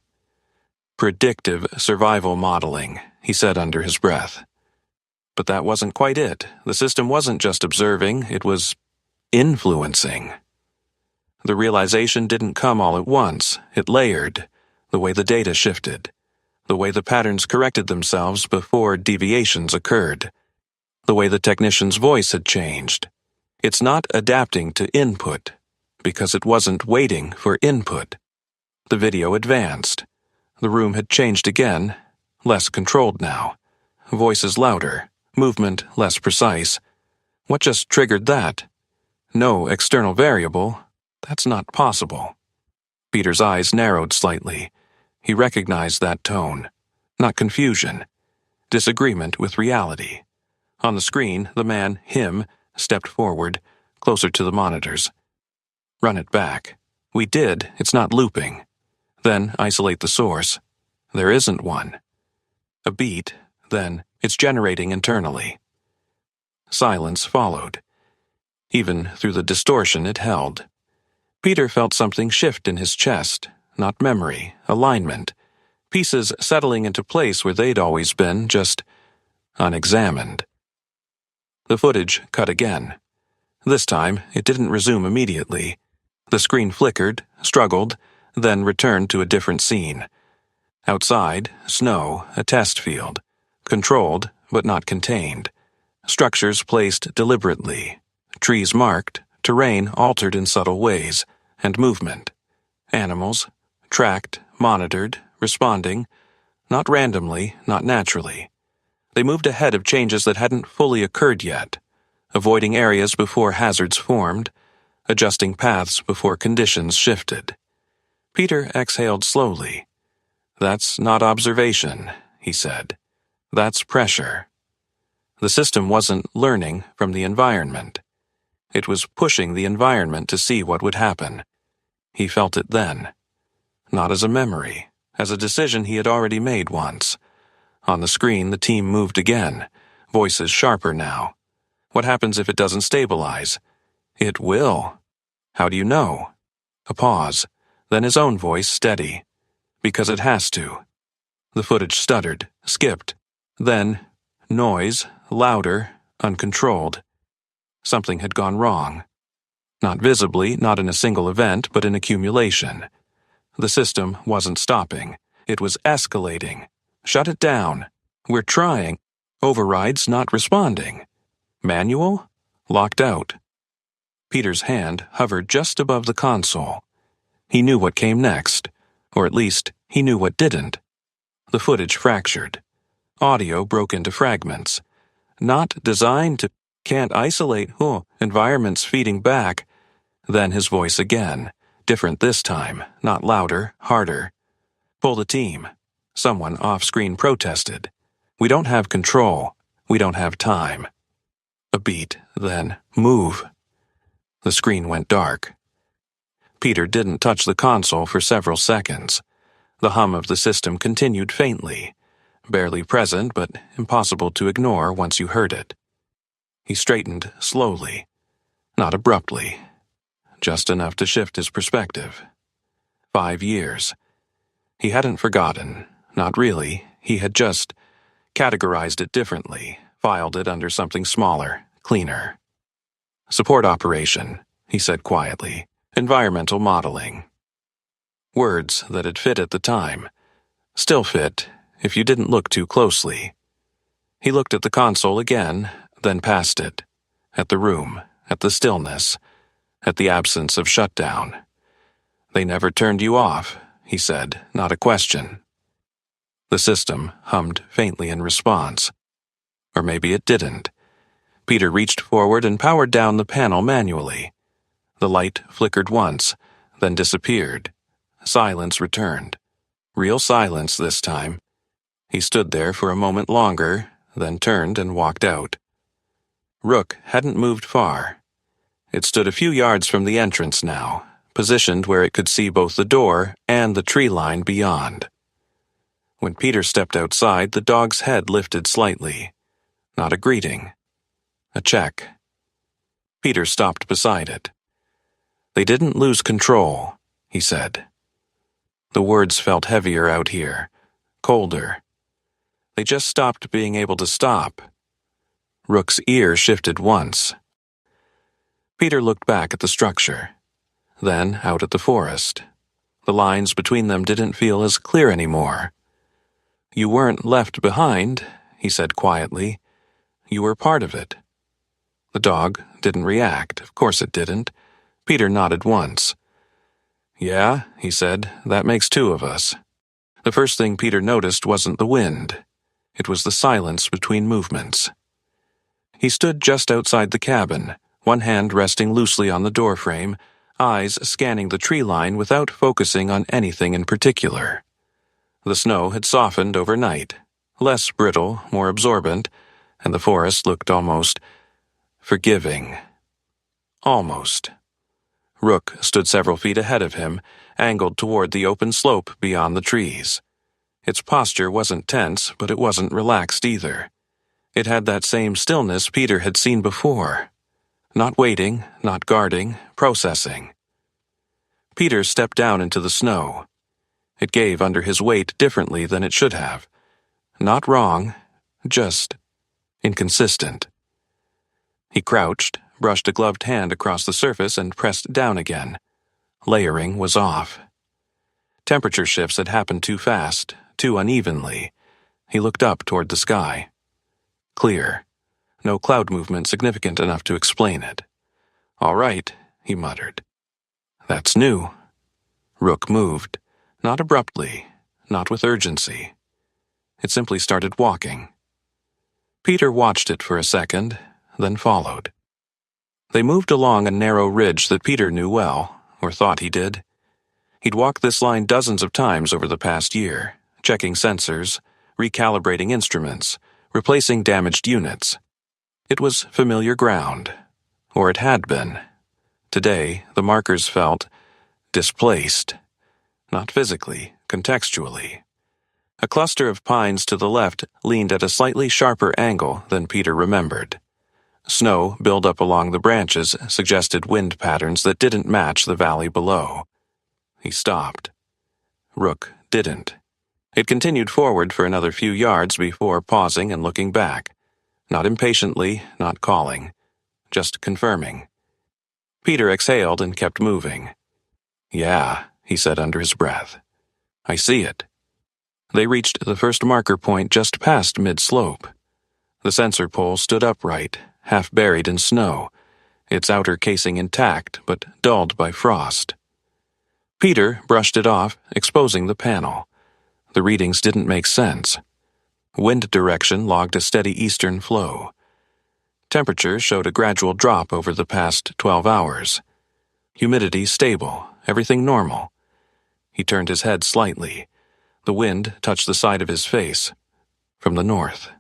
Predictive survival modeling, he said under his breath. But that wasn't quite it. The system wasn't just observing, it was influencing. The realization didn't come all at once. It layered, the way the data shifted, the way the patterns corrected themselves before deviations occurred, the way the technician's voice had changed. It's not adapting to input, because it wasn't waiting for input. The video advanced. The room had changed again, less controlled now. Voices louder, movement less precise. What just triggered that? No external variable. That's not possible. Peter's eyes narrowed slightly. He recognized that tone. Not confusion. Disagreement with reality. On the screen, the man, him, stepped forward, closer to the monitors. Run it back. We did. It's not looping. Then isolate the source. There isn't one. A beat, then it's generating internally. Silence followed. Even through the distortion it held. Peter felt something shift in his chest, not memory, alignment, pieces settling into place where they'd always been, just unexamined. The footage cut again. This time, it didn't resume immediately. The screen flickered, struggled, then returned to a different scene. Outside, snow, a test field. Controlled, but not contained. Structures placed deliberately. Trees marked, terrain altered in subtle ways, and movement. Animals, tracked, monitored, responding, not randomly, not naturally. They moved ahead of changes that hadn't fully occurred yet, avoiding areas before hazards formed, adjusting paths before conditions shifted. Peter exhaled slowly. That's not observation, he said. That's pressure. The system wasn't learning from the environment. It was pushing the environment to see what would happen. He felt it then. Not as a memory, as a decision he had already made once. On the screen, the team moved again, voices sharper now. What happens if it doesn't stabilize? It will. How do you know? A pause, then his own voice steady. Because it has to. The footage stuttered, skipped. Then, noise, louder, uncontrolled. Something had gone wrong. Not visibly, not in a single event, but in accumulation. The system wasn't stopping. It was escalating. Shut it down. We're trying. Overrides not responding. Manual? Locked out. Peter's hand hovered just above the console. He knew what came next, or at least he knew what didn't. The footage fractured. Audio broke into fragments. Not designed to can't isolate, environments feeding back. Then his voice again, different this time, not louder, harder. Pull the team. Someone off-screen protested. We don't have control. We don't have time. A beat, then move. The screen went dark. Peter didn't touch the console for several seconds. The hum of the system continued faintly, barely present but impossible to ignore once you heard it. He straightened slowly, not abruptly, just enough to shift his perspective. 5 years. He hadn't forgotten, not really. He had just categorized it differently, filed it under something smaller, cleaner. Support operation, he said quietly. Environmental modeling. Words that had fit at the time. Still fit, if you didn't look too closely. He looked at the console again, then past it. At the room, at the stillness, at the absence of shutdown. They never turned you off, he said, not a question. The system hummed faintly in response. Or maybe it didn't. Peter reached forward and powered down the panel manually. The light flickered once, then disappeared. Silence returned. Real silence this time. He stood there for a moment longer, then turned and walked out. Rook hadn't moved far. It stood a few yards from the entrance now, positioned where it could see both the door and the tree line beyond. When Peter stepped outside, the dog's head lifted slightly. Not a greeting. A check. Peter stopped beside it. They didn't lose control. he said. The words felt heavier out here, colder. They just stopped being able to stop. Rook's ear shifted once. Peter looked back at the structure, then out at the forest. The lines between them didn't feel as clear anymore. You weren't left behind, he said quietly. You were part of it. The dog didn't react. Of course it didn't. Peter nodded once. Yeah, he said, that makes two of us. The first thing Peter noticed wasn't the wind. It was the silence between movements. He stood just outside the cabin, one hand resting loosely on the doorframe, eyes scanning the tree line without focusing on anything in particular. The snow had softened overnight, less brittle, more absorbent, and the forest looked almost forgiving. Almost. Rook stood several feet ahead of him, angled toward the open slope beyond the trees. Its posture wasn't tense, but it wasn't relaxed either. It had that same stillness Peter had seen before. Not waiting, not guarding, processing. Peter stepped down into the snow. It gave under his weight differently than it should have. Not wrong, just inconsistent. He crouched, brushed a gloved hand across the surface and pressed down again. Layering was off. Temperature shifts had happened too fast, too unevenly. He looked up toward the sky. Clear. No cloud movement significant enough to explain it. All right, he muttered. That's new. Rook moved. Not abruptly, not with urgency. It simply started walking. Peter watched it for a second, then followed. They moved along a narrow ridge that Peter knew well, or thought he did. He'd walked this line dozens of times over the past year, checking sensors, recalibrating instruments, replacing damaged units. It was familiar ground, or it had been. Today, the markers felt displaced. Not physically, contextually. A cluster of pines to the left leaned at a slightly sharper angle than Peter remembered. Snow buildup along the branches suggested wind patterns that didn't match the valley below. He stopped. Rook didn't. It continued forward for another few yards before pausing and looking back. Not impatiently, not calling. Just confirming. Peter exhaled and kept moving. Yeah, he said under his breath. I see it. They reached the first marker point just past mid-slope. The sensor pole stood upright, half buried in snow, its outer casing intact but dulled by frost. Peter brushed it off, exposing the panel. The readings didn't make sense. Wind direction logged a steady eastern flow. Temperature showed a gradual drop over the past 12 hours. Humidity stable, everything normal. He turned his head slightly. The wind touched the side of his face. From the north.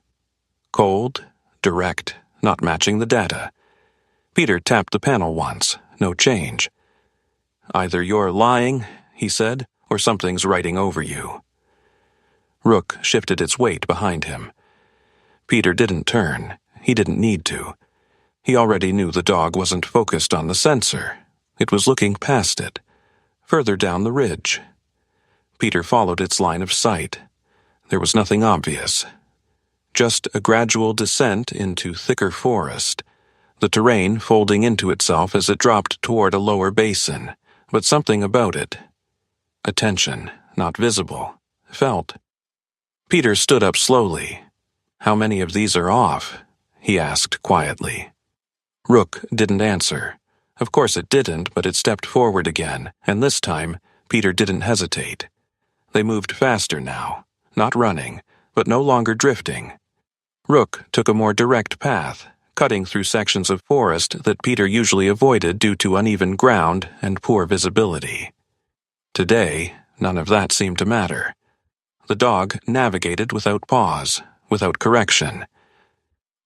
Cold, direct, not matching the data. Peter tapped the panel once. No change. Either you're lying, he said, or something's writing over you. Rook shifted its weight behind him. Peter didn't turn. He didn't need to. He already knew the dog wasn't focused on the sensor. It was looking past it, further down the ridge. Peter followed its line of sight. There was nothing obvious. Just a gradual descent into thicker forest, the terrain folding into itself as it dropped toward a lower basin, but something about it. A tension, not visible, felt. Peter stood up slowly. How many of these are off? He asked quietly. Rook didn't answer. Of course it didn't, but it stepped forward again, and this time, Peter didn't hesitate. They moved faster now, not running, but no longer drifting. Rook took a more direct path, cutting through sections of forest that Peter usually avoided due to uneven ground and poor visibility. Today, none of that seemed to matter. The dog navigated without pause, without correction.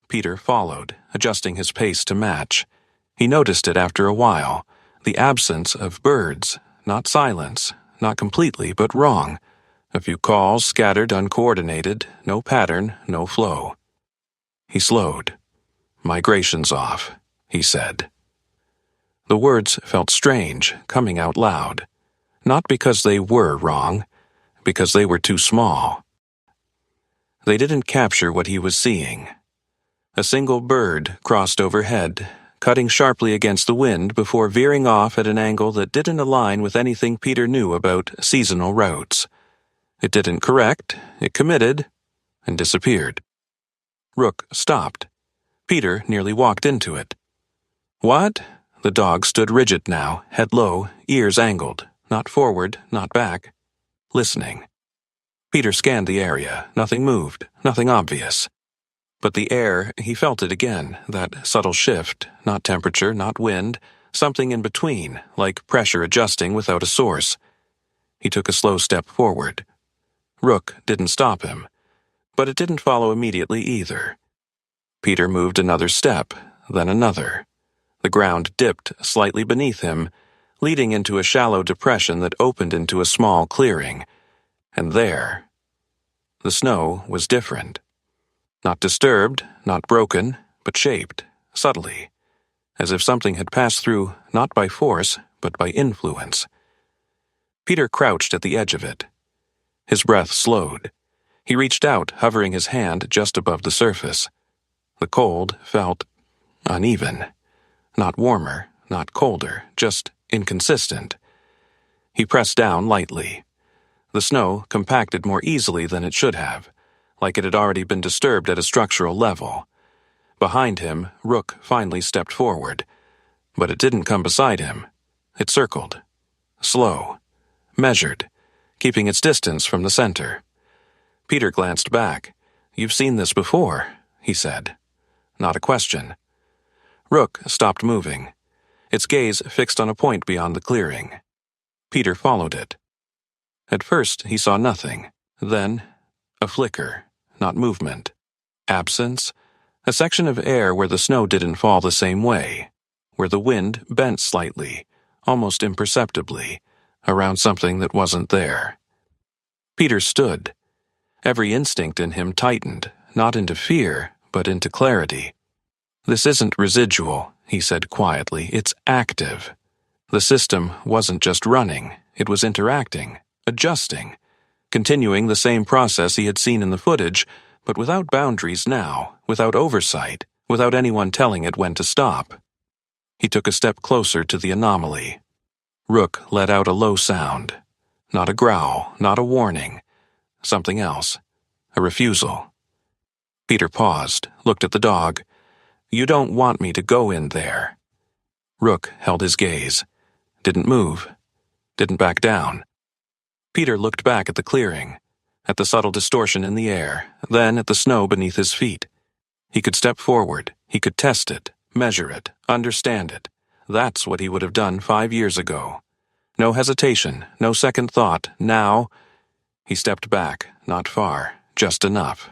Peter followed, adjusting his pace to match. He noticed it after a while, the absence of birds, not silence, not completely, but wrong. A few calls scattered uncoordinated, no pattern, no flow. He slowed. Migration's off, he said. The words felt strange, coming out loud. Not because they were wrong, because they were too small. They didn't capture what he was seeing. A single bird crossed overhead, cutting sharply against the wind before veering off at an angle that didn't align with anything Peter knew about seasonal routes. It didn't correct, it committed, and disappeared. Rook stopped. Peter nearly walked into it. What? The dog stood rigid now, head low, ears angled, not forward, not back, listening. Peter scanned the area. Nothing moved, nothing obvious. But the air, he felt it again, that subtle shift, not temperature, not wind, something in between, like pressure adjusting without a source. He took a slow step forward. Rook didn't stop him, but it didn't follow immediately either. Peter moved another step, then another. The ground dipped slightly beneath him, leading into a shallow depression that opened into a small clearing. And there, the snow was different. Not disturbed, not broken, but shaped, subtly, as if something had passed through not by force, but by influence. Peter crouched at the edge of it. His breath slowed. He reached out, hovering his hand just above the surface. The cold felt uneven. Not warmer, not colder, just inconsistent. He pressed down lightly. The snow compacted more easily than it should have, like it had already been disturbed at a structural level. Behind him, Rook finally stepped forward. But it didn't come beside him. It circled. Slow. Measured. Keeping its distance from the center. Peter glanced back. "You've seen this before," he said. Not a question. Rook stopped moving. Its gaze fixed on a point beyond the clearing. Peter followed it. At first, he saw nothing. Then, a flicker. Not movement. Absence. A section of air where the snow didn't fall the same way. Where the wind bent slightly, almost imperceptibly, around something that wasn't there. Peter stood. Every instinct in him tightened, not into fear, but into clarity. "This isn't residual," he said quietly. "It's active." The system wasn't just running, it was interacting, adjusting, continuing the same process he had seen in the footage, but without boundaries now, without oversight, without anyone telling it when to stop. He took a step closer to the anomaly. Rook let out a low sound. Not a growl, not a warning. Something else. A refusal. Peter paused, looked at the dog. "You don't want me to go in there." Rook held his gaze. Didn't move. Didn't back down. Peter looked back at the clearing, at the subtle distortion in the air, then at the snow beneath his feet. He could step forward. He could test it, measure it, understand it. That's what he would have done 5 years ago. No hesitation, no second thought. Now, he stepped back, not far, just enough.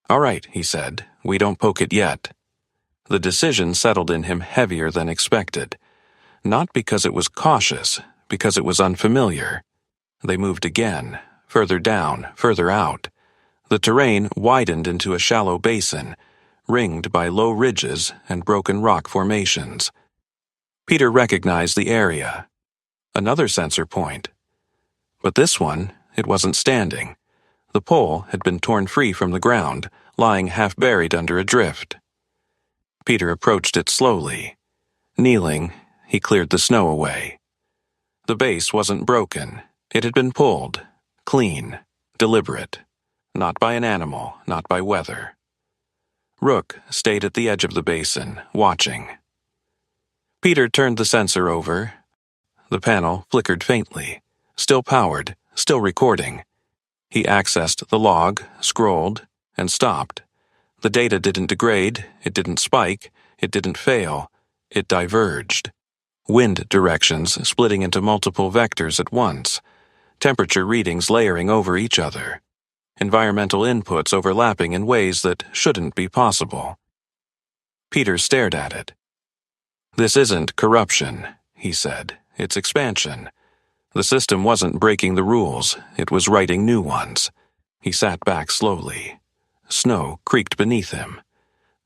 "All right," he said, "we don't poke it yet." The decision settled in him heavier than expected. Not because it was cautious, because it was unfamiliar. They moved again, further down, further out. The terrain widened into a shallow basin, ringed by low ridges and broken rock formations. Peter recognized the area. Another sensor point. But this one, it wasn't standing. The pole had been torn free from the ground, lying half buried under a drift. Peter approached it slowly. Kneeling, he cleared the snow away. The base wasn't broken. It had been pulled. Clean. Deliberate. Not by an animal, not by weather. Rook stayed at the edge of the basin, watching. Peter turned the sensor over. The panel flickered faintly. Still powered, still recording. He accessed the log, scrolled, and stopped. The data didn't degrade, it didn't spike, it didn't fail. It diverged. Wind directions splitting into multiple vectors at once. Temperature readings layering over each other. Environmental inputs overlapping in ways that shouldn't be possible. Peter stared at it. "This isn't corruption," he said. "It's expansion." The system wasn't breaking the rules, it was writing new ones. He sat back slowly. Snow creaked beneath him.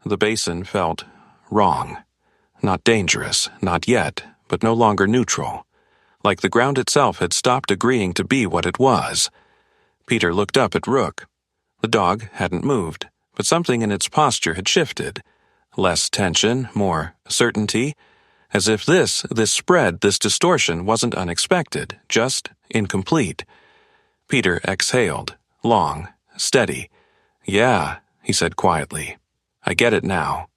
The basin felt wrong. Not dangerous, not yet, but no longer neutral. like the ground itself had stopped agreeing to be what it was. Peter looked up at Rook. The dog hadn't moved, but something in its posture had shifted. Less tension, more certainty, as if this spread, this distortion wasn't unexpected, just incomplete. Peter exhaled, long, steady. "Yeah," he said quietly. "I get it now."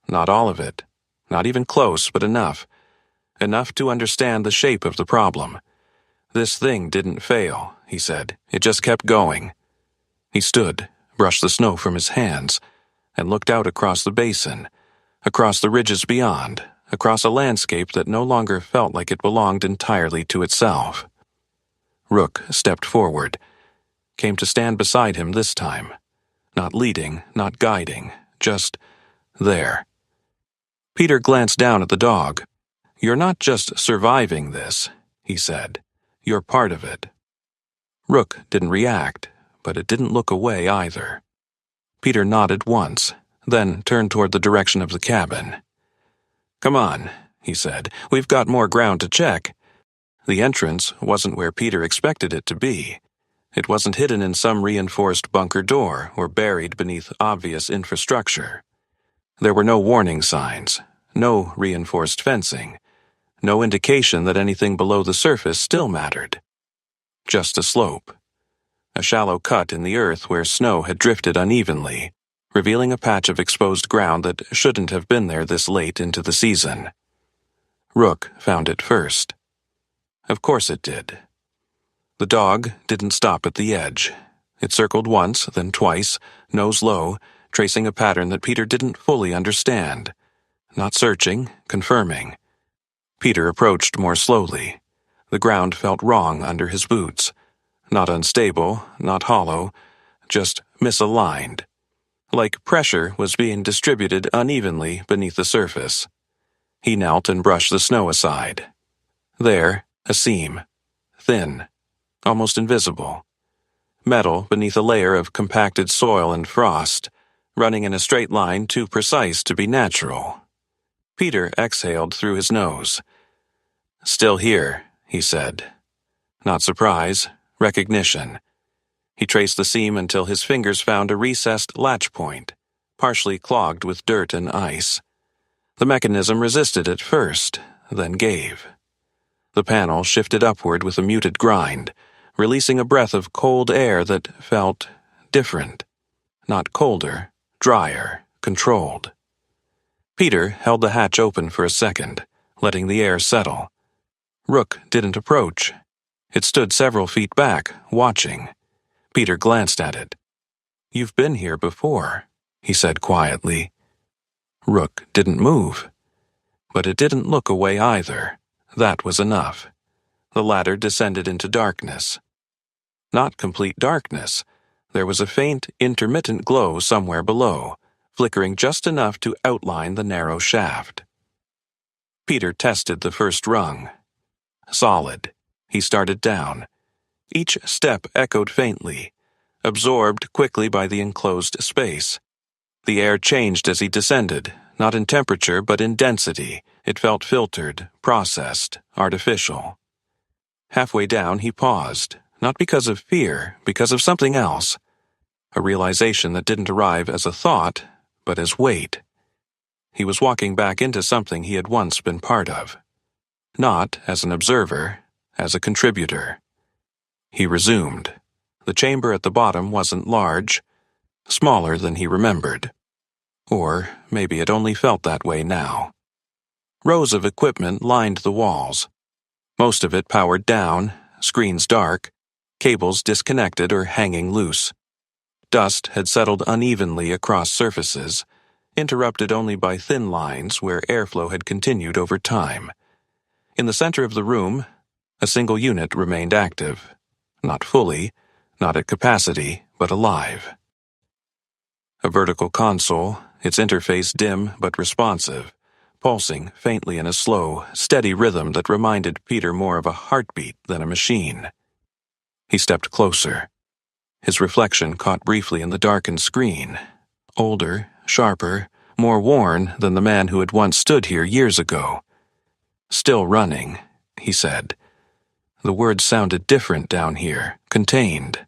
Not all of it. Not even close, but enough. Enough to understand the shape of the problem. "This thing didn't fail," he said. "It just kept going." He stood, brushed the snow from his hands, and looked out across the basin, across the ridges beyond, across a landscape that no longer felt like it belonged entirely to itself. Rook stepped forward, came to stand beside him this time. Not leading, not guiding, just there. Peter glanced down at the dog. "You're not just surviving this," he said. "You're part of it." Rook didn't react, but it didn't look away either. Peter nodded once, then turned toward the direction of the cabin. "Come on," he said. "We've got more ground to check." The entrance wasn't where Peter expected it to be. It wasn't hidden in some reinforced bunker door or buried beneath obvious infrastructure. There were no warning signs, no reinforced fencing, no indication that anything below the surface still mattered. Just a slope. A shallow cut in the earth where snow had drifted unevenly, revealing a patch of exposed ground that shouldn't have been there this late into the season. Rook found it first. Of course it did. The dog didn't stop at the edge. It circled once, then twice, nose low, tracing a pattern that Peter didn't fully understand. Not searching, confirming. Peter approached more slowly. The ground felt wrong under his boots. Not unstable, not hollow, just misaligned. Like pressure was being distributed unevenly beneath the surface. He knelt and brushed the snow aside. There, a seam. Thin. Almost invisible. Metal beneath a layer of compacted soil and frost, running in a straight line too precise to be natural. Peter exhaled through his nose. "Still here," he said. Not surprise, recognition. He traced the seam until his fingers found a recessed latch point, partially clogged with dirt and ice. The mechanism resisted at first, then gave. The panel shifted upward with a muted grind, releasing a breath of cold air that felt different. Not colder, drier, controlled. Peter held the hatch open for a second, letting the air settle. Rook didn't approach. It stood several feet back, watching. Peter glanced at it. "You've been here before," he said quietly. Rook didn't move. But it didn't look away either. That was enough. The ladder descended into darkness. Not complete darkness. There was a faint, intermittent glow somewhere below, flickering just enough to outline the narrow shaft. Peter tested the first rung. Solid. He started down. Each step echoed faintly, absorbed quickly by the enclosed space. The air changed as he descended, not in temperature but in density. It felt filtered, processed, artificial. Halfway down he paused, not because of fear, because of something else. A realization that didn't arrive as a thought, but as weight. He was walking back into something he had once been part of. Not as an observer, as a contributor. He resumed. The chamber at the bottom wasn't large, smaller than he remembered. Or maybe it only felt that way now. Rows of equipment lined the walls. Most of it powered down, screens dark, cables disconnected or hanging loose. Dust had settled unevenly across surfaces, interrupted only by thin lines where airflow had continued over time. In the center of the room, a single unit remained active. Not fully, not at capacity, but alive. A vertical console, its interface dim but responsive, pulsing faintly in a slow, steady rhythm that reminded Peter more of a heartbeat than a machine. He stepped closer. His reflection caught briefly in the darkened screen. Older, sharper, more worn than the man who had once stood here years ago. "Still running," he said. The words sounded different down here, contained.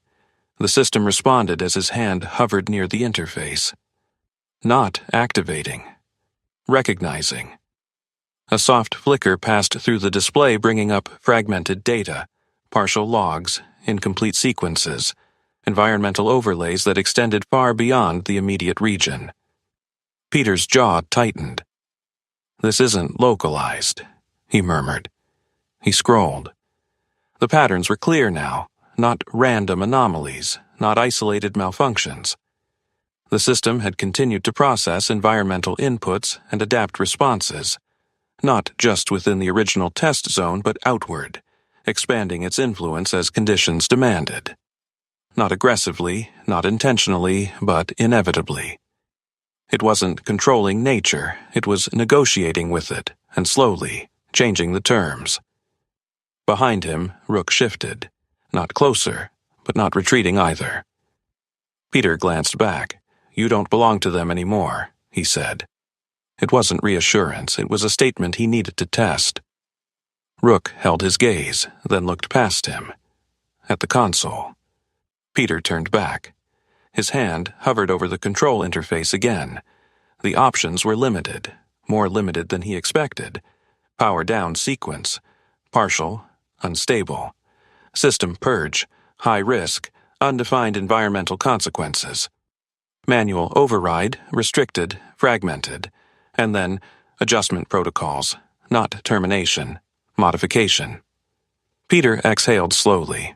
The system responded as his hand hovered near the interface. Not activating. Recognizing. A soft flicker passed through the display, bringing up fragmented data, partial logs, incomplete sequences, environmental overlays that extended far beyond the immediate region. Peter's jaw tightened. "This isn't localized," he murmured. He scrolled. The patterns were clear now, not random anomalies, not isolated malfunctions. The system had continued to process environmental inputs and adapt responses, not just within the original test zone but outward, expanding its influence as conditions demanded. Not aggressively, not intentionally, but inevitably. It wasn't controlling nature, it was negotiating with it, and slowly, changing the terms. Behind him, Rook shifted, not closer, but not retreating either. Peter glanced back. "You don't belong to them anymore," he said. It wasn't reassurance, it was a statement he needed to test. Rook held his gaze, then looked past him. At the console. Peter turned back. His hand hovered over the control interface again. The options were limited, more limited than he expected. Power down sequence. Partial, unstable. System purge, high risk, undefined environmental consequences. Manual override, restricted, fragmented. And then adjustment protocols, not termination, modification. Peter exhaled slowly.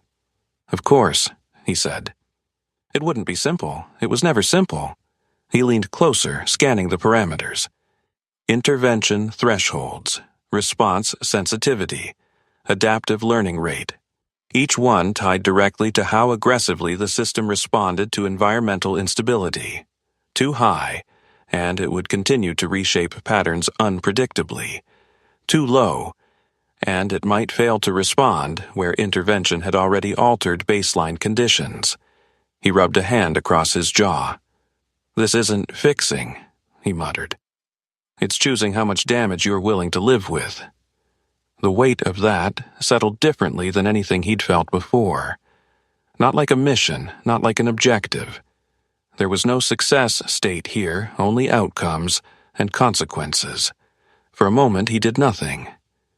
"Of course," he said. It wouldn't be simple. It was never simple. He leaned closer, scanning the parameters. Intervention thresholds, response sensitivity, adaptive learning rate. Each one tied directly to how aggressively the system responded to environmental instability. Too high, and it would continue to reshape patterns unpredictably. Too low, and it might fail to respond where intervention had already altered baseline conditions. He rubbed a hand across his jaw. "This isn't fixing," he muttered. "It's choosing how much damage you're willing to live with." The weight of that settled differently than anything he'd felt before. Not like a mission, not like an objective. There was no success state here, only outcomes and consequences. For a moment he did nothing.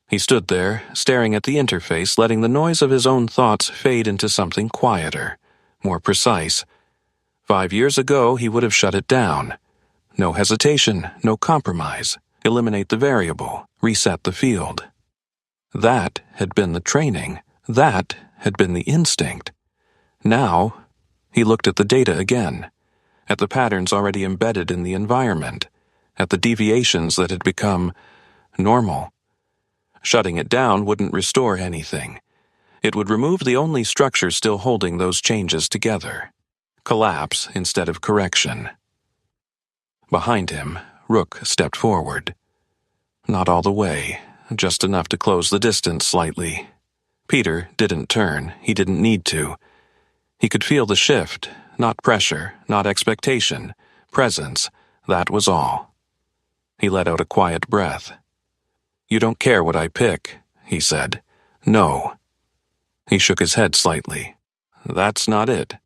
He stood there, staring at the interface, letting the noise of his own thoughts fade into something quieter, more precise. 5 years ago he would have shut it down. No hesitation, no compromise. Eliminate the variable, reset the field. That had been the training. That had been the instinct. Now, he looked at the data again, at the patterns already embedded in the environment, at the deviations that had become normal. Shutting it down wouldn't restore anything. It would remove the only structure still holding those changes together. Collapse instead of correction. Behind him, Rook stepped forward. Not all the way, just enough to close the distance slightly. Peter didn't turn, he didn't need to. He could feel the shift, not pressure, not expectation, presence, that was all. He let out a quiet breath. "You don't care what I pick," he said. "No." He shook his head slightly. "That's not it."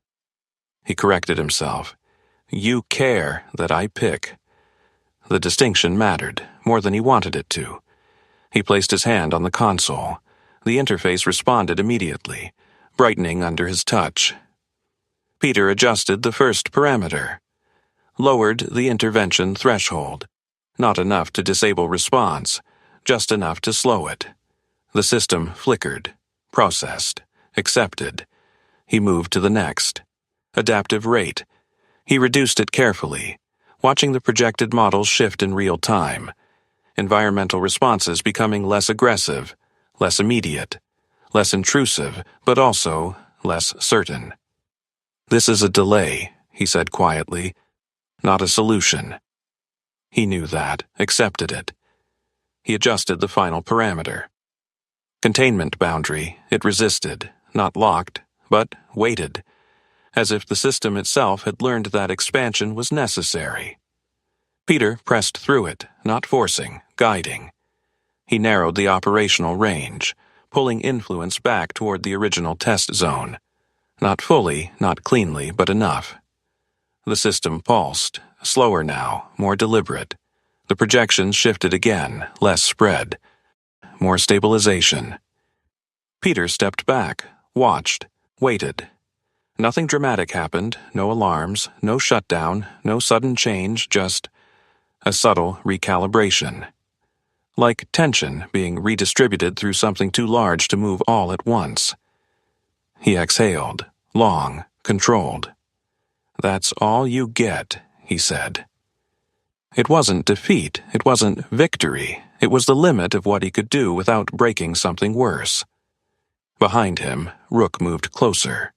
He corrected himself. "You care that I pick." The distinction mattered, more than he wanted it to. He placed his hand on the console. The interface responded immediately, brightening under his touch. Peter adjusted the first parameter. Lowered the intervention threshold. Not enough to disable response, just enough to slow it. The system flickered, processed, accepted. He moved to the next. Adaptive rate. He reduced it carefully, watching the projected models shift in real time. Environmental responses becoming less aggressive, less immediate, less intrusive, but also less certain. "This is a delay," he said quietly, "not a solution." He knew that, accepted it. He adjusted the final parameter. Containment boundary, it resisted, not locked, but waited, as if the system itself had learned that expansion was necessary. Peter pressed through it, not forcing, guiding. He narrowed the operational range, pulling influence back toward the original test zone. Not fully, not cleanly, but enough. The system pulsed, slower now, more deliberate. The projections shifted again, less spread. More stabilization. Peter stepped back, watched, waited. Nothing dramatic happened, no alarms, no shutdown, no sudden change, just a subtle recalibration. Like tension being redistributed through something too large to move all at once. He exhaled, long, controlled. "That's all you get," he said. It wasn't defeat, it wasn't victory, it was the limit of what he could do without breaking something worse. Behind him, Rook moved closer.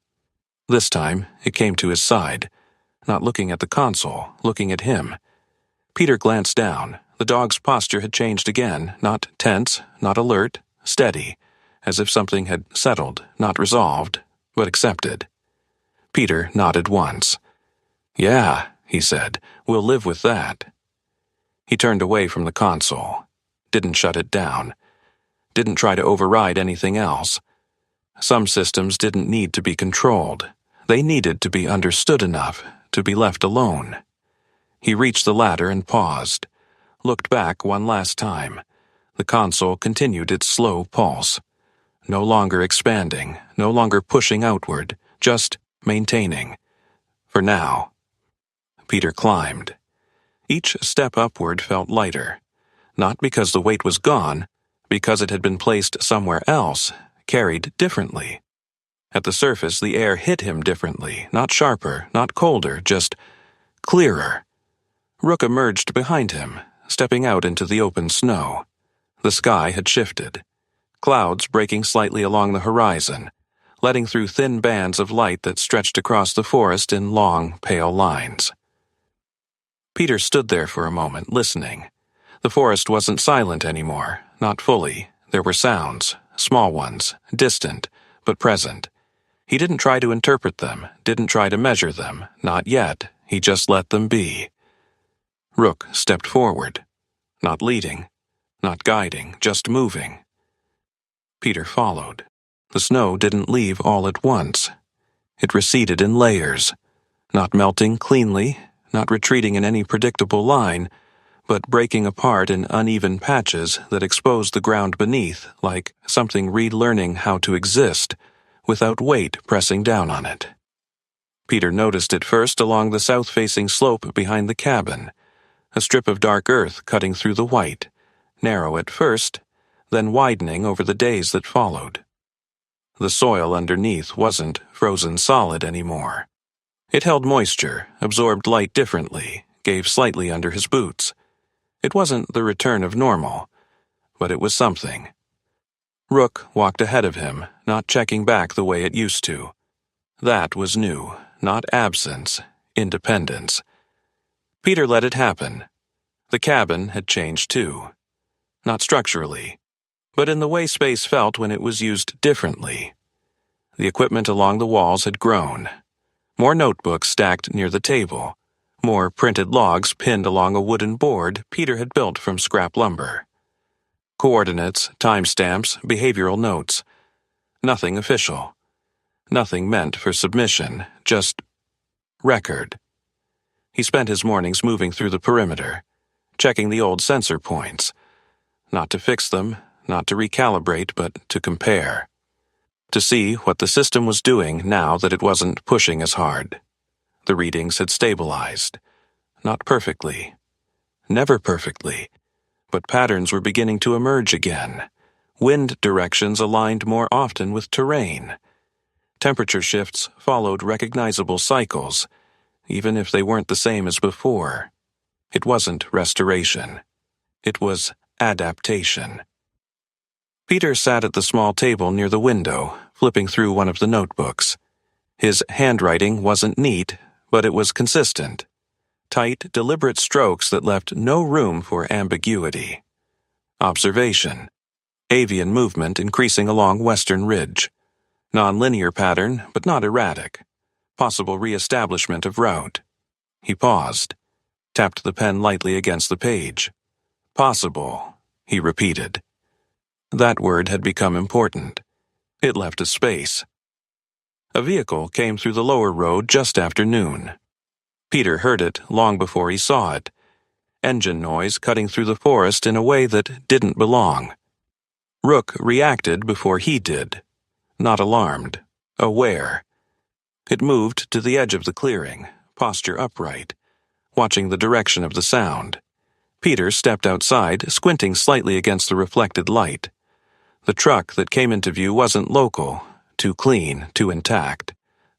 This time, it came to his side, not looking at the console, looking at him. Peter glanced down. The dog's posture had changed again, not tense, not alert, steady, as if something had settled, not resolved, but accepted. Peter nodded once. "Yeah," he said, "we'll live with that." He turned away from the console. Didn't shut it down. Didn't try to override anything else. Some systems didn't need to be controlled. They needed to be understood enough to be left alone. He reached the ladder and paused. Looked back one last time. The console continued its slow pulse. No longer expanding, no longer pushing outward, just maintaining. For now. Peter climbed. Each step upward felt lighter. Not because the weight was gone, because it had been placed somewhere else, carried differently. At the surface, the air hit him differently, not sharper, not colder, just clearer. Rook emerged behind him, stepping out into the open snow. The sky had shifted. Clouds breaking slightly along the horizon, letting through thin bands of light that stretched across the forest in long, pale lines. Peter stood there for a moment, listening. The forest wasn't silent anymore, not fully. There were sounds, small ones, distant, but present. He didn't try to interpret them, didn't try to measure them, not yet. He just let them be. Rook stepped forward. Not leading, not guiding, just moving. Peter followed. The snow didn't leave all at once. It receded in layers, not melting cleanly, not retreating in any predictable line, but breaking apart in uneven patches that exposed the ground beneath like something relearning how to exist, without weight pressing down on it. Peter noticed it first along the south-facing slope behind the cabin, a strip of dark earth cutting through the white, narrow at first, then widening over the days that followed. The soil underneath wasn't frozen solid anymore. It held moisture, absorbed light differently, gave slightly under his boots. It wasn't the return of normal, but it was something. Rook walked ahead of him, not checking back the way it used to. That was new, not absence, independence. Peter let it happen. The cabin had changed too. Not structurally, but in the way space felt when it was used differently. The equipment along the walls had grown. More notebooks stacked near the table. More printed logs pinned along a wooden board Peter had built from scrap lumber. Coordinates, timestamps, behavioral notes. Nothing official. Nothing meant for submission, just record. He spent his mornings moving through the perimeter, checking the old sensor points. Not to fix them, not to recalibrate, but to compare. To see what the system was doing now that it wasn't pushing as hard. The readings had stabilized. Not perfectly. Never perfectly. But patterns were beginning to emerge again. Wind directions aligned more often with terrain. Temperature shifts followed recognizable cycles, even if they weren't the same as before. It wasn't restoration. It was adaptation. Peter sat at the small table near the window, flipping through one of the notebooks. His handwriting wasn't neat, but it was consistent. Tight, deliberate strokes that left no room for ambiguity. Observation. Avian movement increasing along Western Ridge. Non-linear pattern, but not erratic. Possible re-establishment of route. He paused. Tapped the pen lightly against the page. Possible, he repeated. That word had become important. It left a space. A vehicle came through the lower road just after noon. Peter heard it long before he saw it. Engine noise cutting through the forest in a way that didn't belong. Rook reacted before he did. Not alarmed. Aware. It moved to the edge of the clearing, posture upright, watching the direction of the sound. Peter stepped outside, squinting slightly against the reflected light. The truck that came into view wasn't local, too clean, too intact.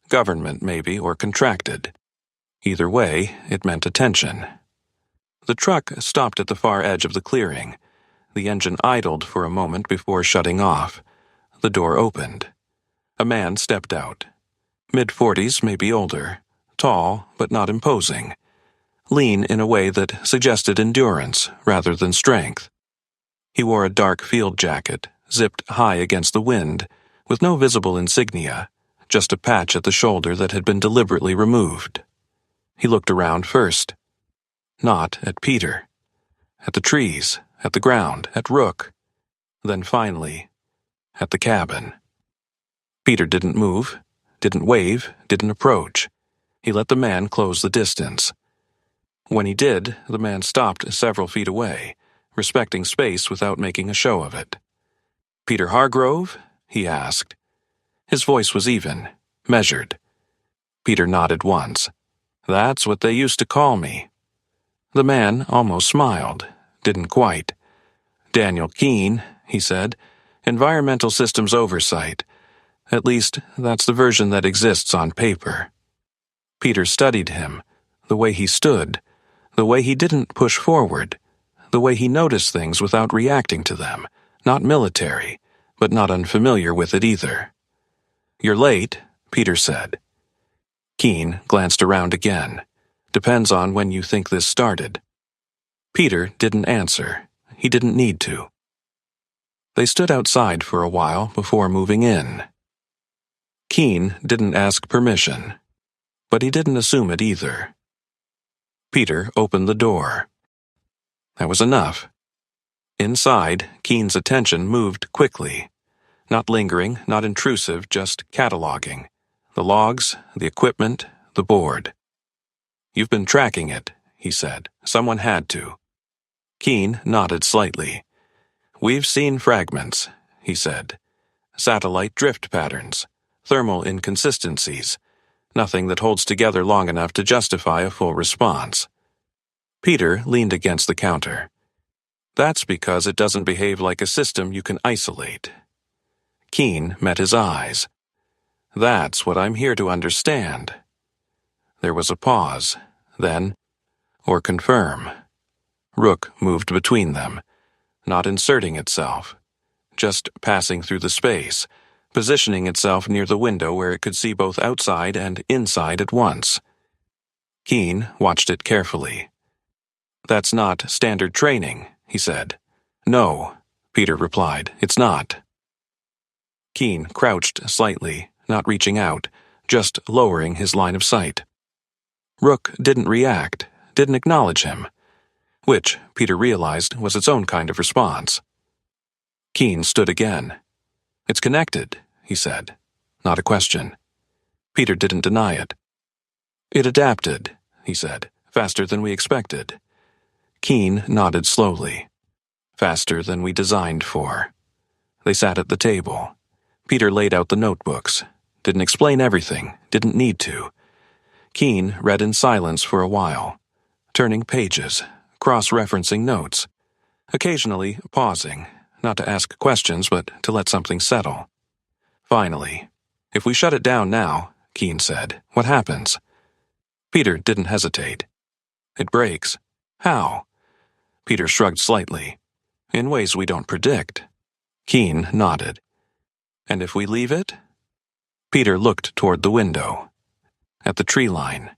Government, maybe, or contracted. Either way, it meant attention. The truck stopped at the far edge of the clearing. The engine idled for a moment before shutting off. The door opened. A man stepped out. Mid-40s, maybe older. Tall, but not imposing. Lean in a way that suggested endurance rather than strength. He wore a dark field jacket, zipped high against the wind, with no visible insignia, just a patch at the shoulder that had been deliberately removed. He looked around first. Not at Peter. At the trees, at the ground, at Rook. Then finally, at the cabin. Peter didn't move, didn't wave, didn't approach. He let the man close the distance. When he did, the man stopped several feet away, respecting space without making a show of it. "Peter Hargrove?" he asked. His voice was even, measured. Peter nodded once. "That's what they used to call me." The man almost smiled. Didn't quite. "Daniel Keene," he said. "Environmental Systems Oversight. At least, that's the version that exists on paper." Peter studied him, the way he stood, the way he didn't push forward, the way he noticed things without reacting to them, not military, but not unfamiliar with it either. "You're late," Peter said. Keene glanced around again. "Depends on when you think this started." Peter didn't answer. He didn't need to. They stood outside for a while before moving in. Keene didn't ask permission, but he didn't assume it either. Peter opened the door. That was enough. Inside, Keene's attention moved quickly. Not lingering, not intrusive, just cataloging. The logs, the equipment, the board. "You've been tracking it," he said. "Someone had to." Keene nodded slightly. "We've seen fragments," he said. "Satellite drift patterns, thermal inconsistencies, nothing that holds together long enough to justify a full response." Peter leaned against the counter. "That's because it doesn't behave like a system you can isolate." Keene met his eyes. "That's what I'm here to understand." There was a pause. Then, "Or confirm." Rook moved between them, not inserting itself, just passing through the space, positioning itself near the window where it could see both outside and inside at once. Keene watched it carefully. "That's not standard training," he said. "No," Peter replied, "it's not." Keene crouched slightly, not reaching out, just lowering his line of sight. Rook didn't react, didn't acknowledge him, which, Peter realized, was its own kind of response. Keene stood again. "It's connected," he said. Not a question. Peter didn't deny it. "It adapted," he said, "faster than we expected." Keene nodded slowly. "Faster than we designed for." They sat at the table. Peter laid out the notebooks. Didn't explain everything, didn't need to. Keene read in silence for a while, turning pages, cross-referencing notes, occasionally pausing, not to ask questions but to let something settle. Finally, "If we shut it down now," Keene said, "what happens?" Peter didn't hesitate. "It breaks." "How?" Peter shrugged slightly. "In ways we don't predict." Keene nodded. "And if we leave it?" Peter looked toward the window. At the tree line.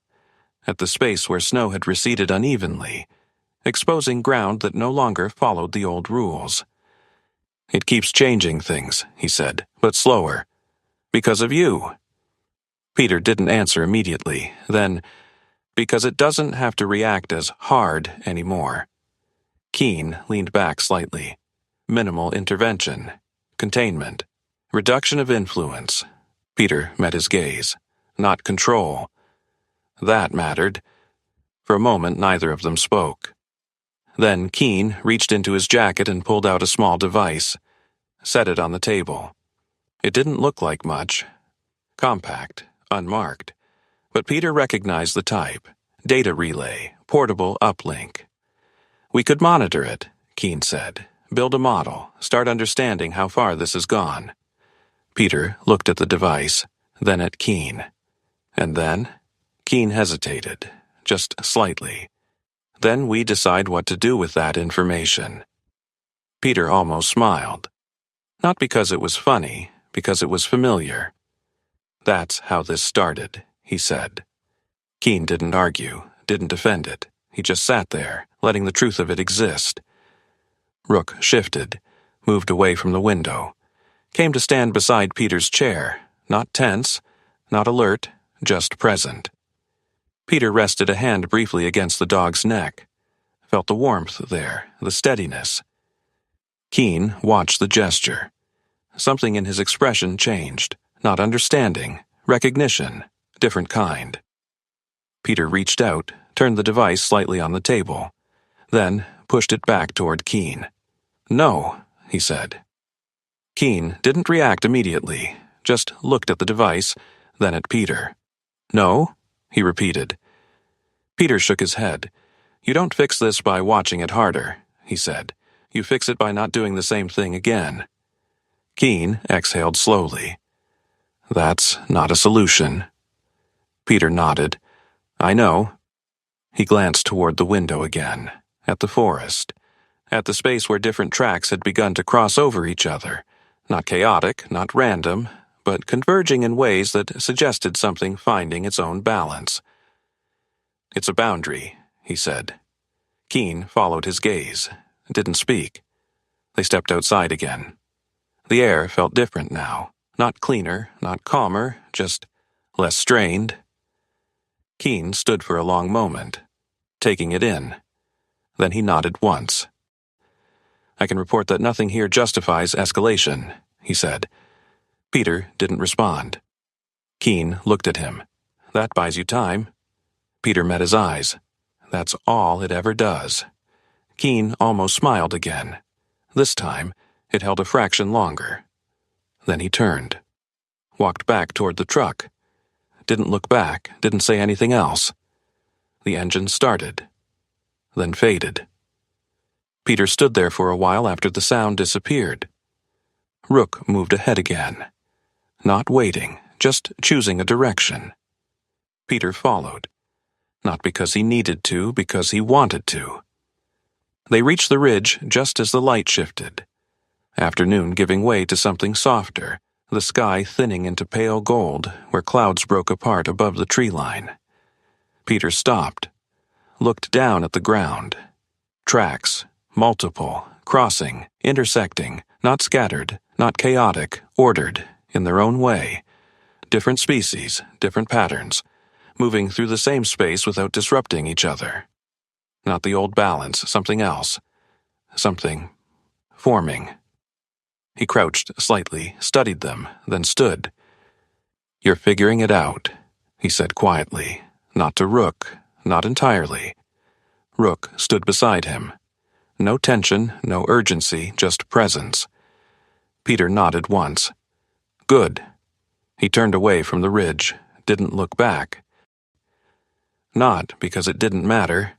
At the space where snow had receded unevenly, exposing ground that no longer followed the old rules. "It keeps changing things," he said, "but slower. Because of you." Peter didn't answer immediately. Then, "Because it doesn't have to react as hard anymore." Keene leaned back slightly. Minimal intervention. Containment. Reduction of influence. Peter met his gaze. Not control. That mattered. For a moment, neither of them spoke. Then Keen reached into his jacket and pulled out a small device. Set it on the table. It didn't look like much. Compact, unmarked. But Peter recognized the type. Data relay, portable uplink. We could monitor it, Keen said. Build a model, start understanding how far this has gone. Peter looked at the device, then at Keen. And then? Keen hesitated, just slightly. Then we decide what to do with that information. Peter almost smiled. Not because it was funny, because it was familiar. That's how this started, he said. Keen didn't argue, didn't defend it. He just sat there, letting the truth of it exist. Rook shifted, moved away from the window, came to stand beside Peter's chair, not tense, not alert, just present. Peter rested a hand briefly against the dog's neck, felt the warmth there, the steadiness. Keen watched the gesture. Something in his expression changed, not understanding, recognition, different kind. Peter reached out, turned the device slightly on the table, then pushed it back toward Keen. "No," he said. Keen didn't react immediately, just looked at the device, then at Peter. "No?" he repeated. Peter shook his head. "You don't fix this by watching it harder," he said. "You fix it by not doing the same thing again." Keen exhaled slowly. "That's not a solution." Peter nodded. "I know." He glanced toward the window again, at the forest, at the space where different tracks had begun to cross over each other, not chaotic, not random, but converging in ways that suggested something finding its own balance. "It's a boundary," he said. Keen followed his gaze, didn't speak. They stepped outside again. The air felt different now, not cleaner, not calmer, just less strained. Keen stood for a long moment, taking it in. Then he nodded once. "I can report that nothing here justifies escalation," he said. Peter didn't respond. Keen looked at him. "That buys you time." Peter met his eyes. "That's all it ever does." Keen almost smiled again. This time, it held a fraction longer. Then he turned. Walked back toward the truck. Didn't look back, didn't say anything else. The engine started, then faded. Peter stood there for a while after the sound disappeared. Rook moved ahead again. Not waiting, just choosing a direction. Peter followed. Not because he needed to, because he wanted to. They reached the ridge just as the light shifted. Afternoon giving way to something softer, the sky thinning into pale gold where clouds broke apart above the tree line. Peter stopped, looked down at the ground. Tracks, multiple, crossing, intersecting, not scattered, not chaotic, ordered, in their own way. Different species, different patterns, moving through the same space without disrupting each other. Not the old balance, something else. Something forming. He crouched slightly, studied them, then stood. "You're figuring it out," he said quietly, not to Rook, not entirely. Rook stood beside him. No tension, no urgency, just presence. Peter nodded once. "Good." He turned away from the ridge, didn't look back. Not because it didn't matter,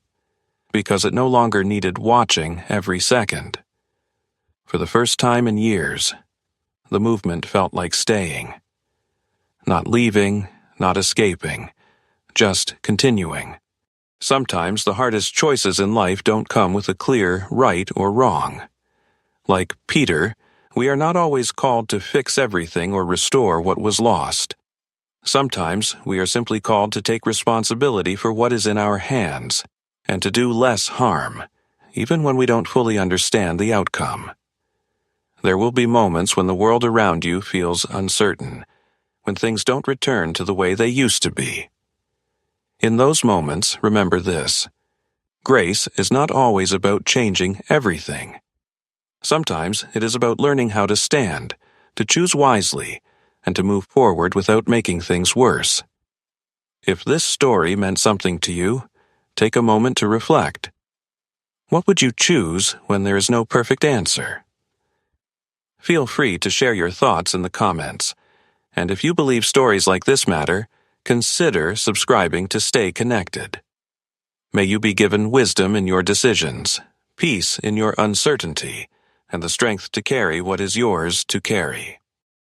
because it no longer needed watching every second. For the first time in years, the movement felt like staying. Not leaving, not escaping, just continuing. Sometimes the hardest choices in life don't come with a clear right or wrong. Like Peter, we are not always called to fix everything or restore what was lost. Sometimes we are simply called to take responsibility for what is in our hands and to do less harm, even when we don't fully understand the outcome. There will be moments when the world around you feels uncertain, when things don't return to the way they used to be. In those moments, remember this: grace is not always about changing everything. Sometimes it is about learning how to stand, to choose wisely, and to move forward without making things worse. If this story meant something to you, take a moment to reflect. What would you choose when there is no perfect answer? Feel free to share your thoughts in the comments. And if you believe stories like this matter, consider subscribing to stay connected. May you be given wisdom in your decisions, peace in your uncertainty, and the strength to carry what is yours to carry.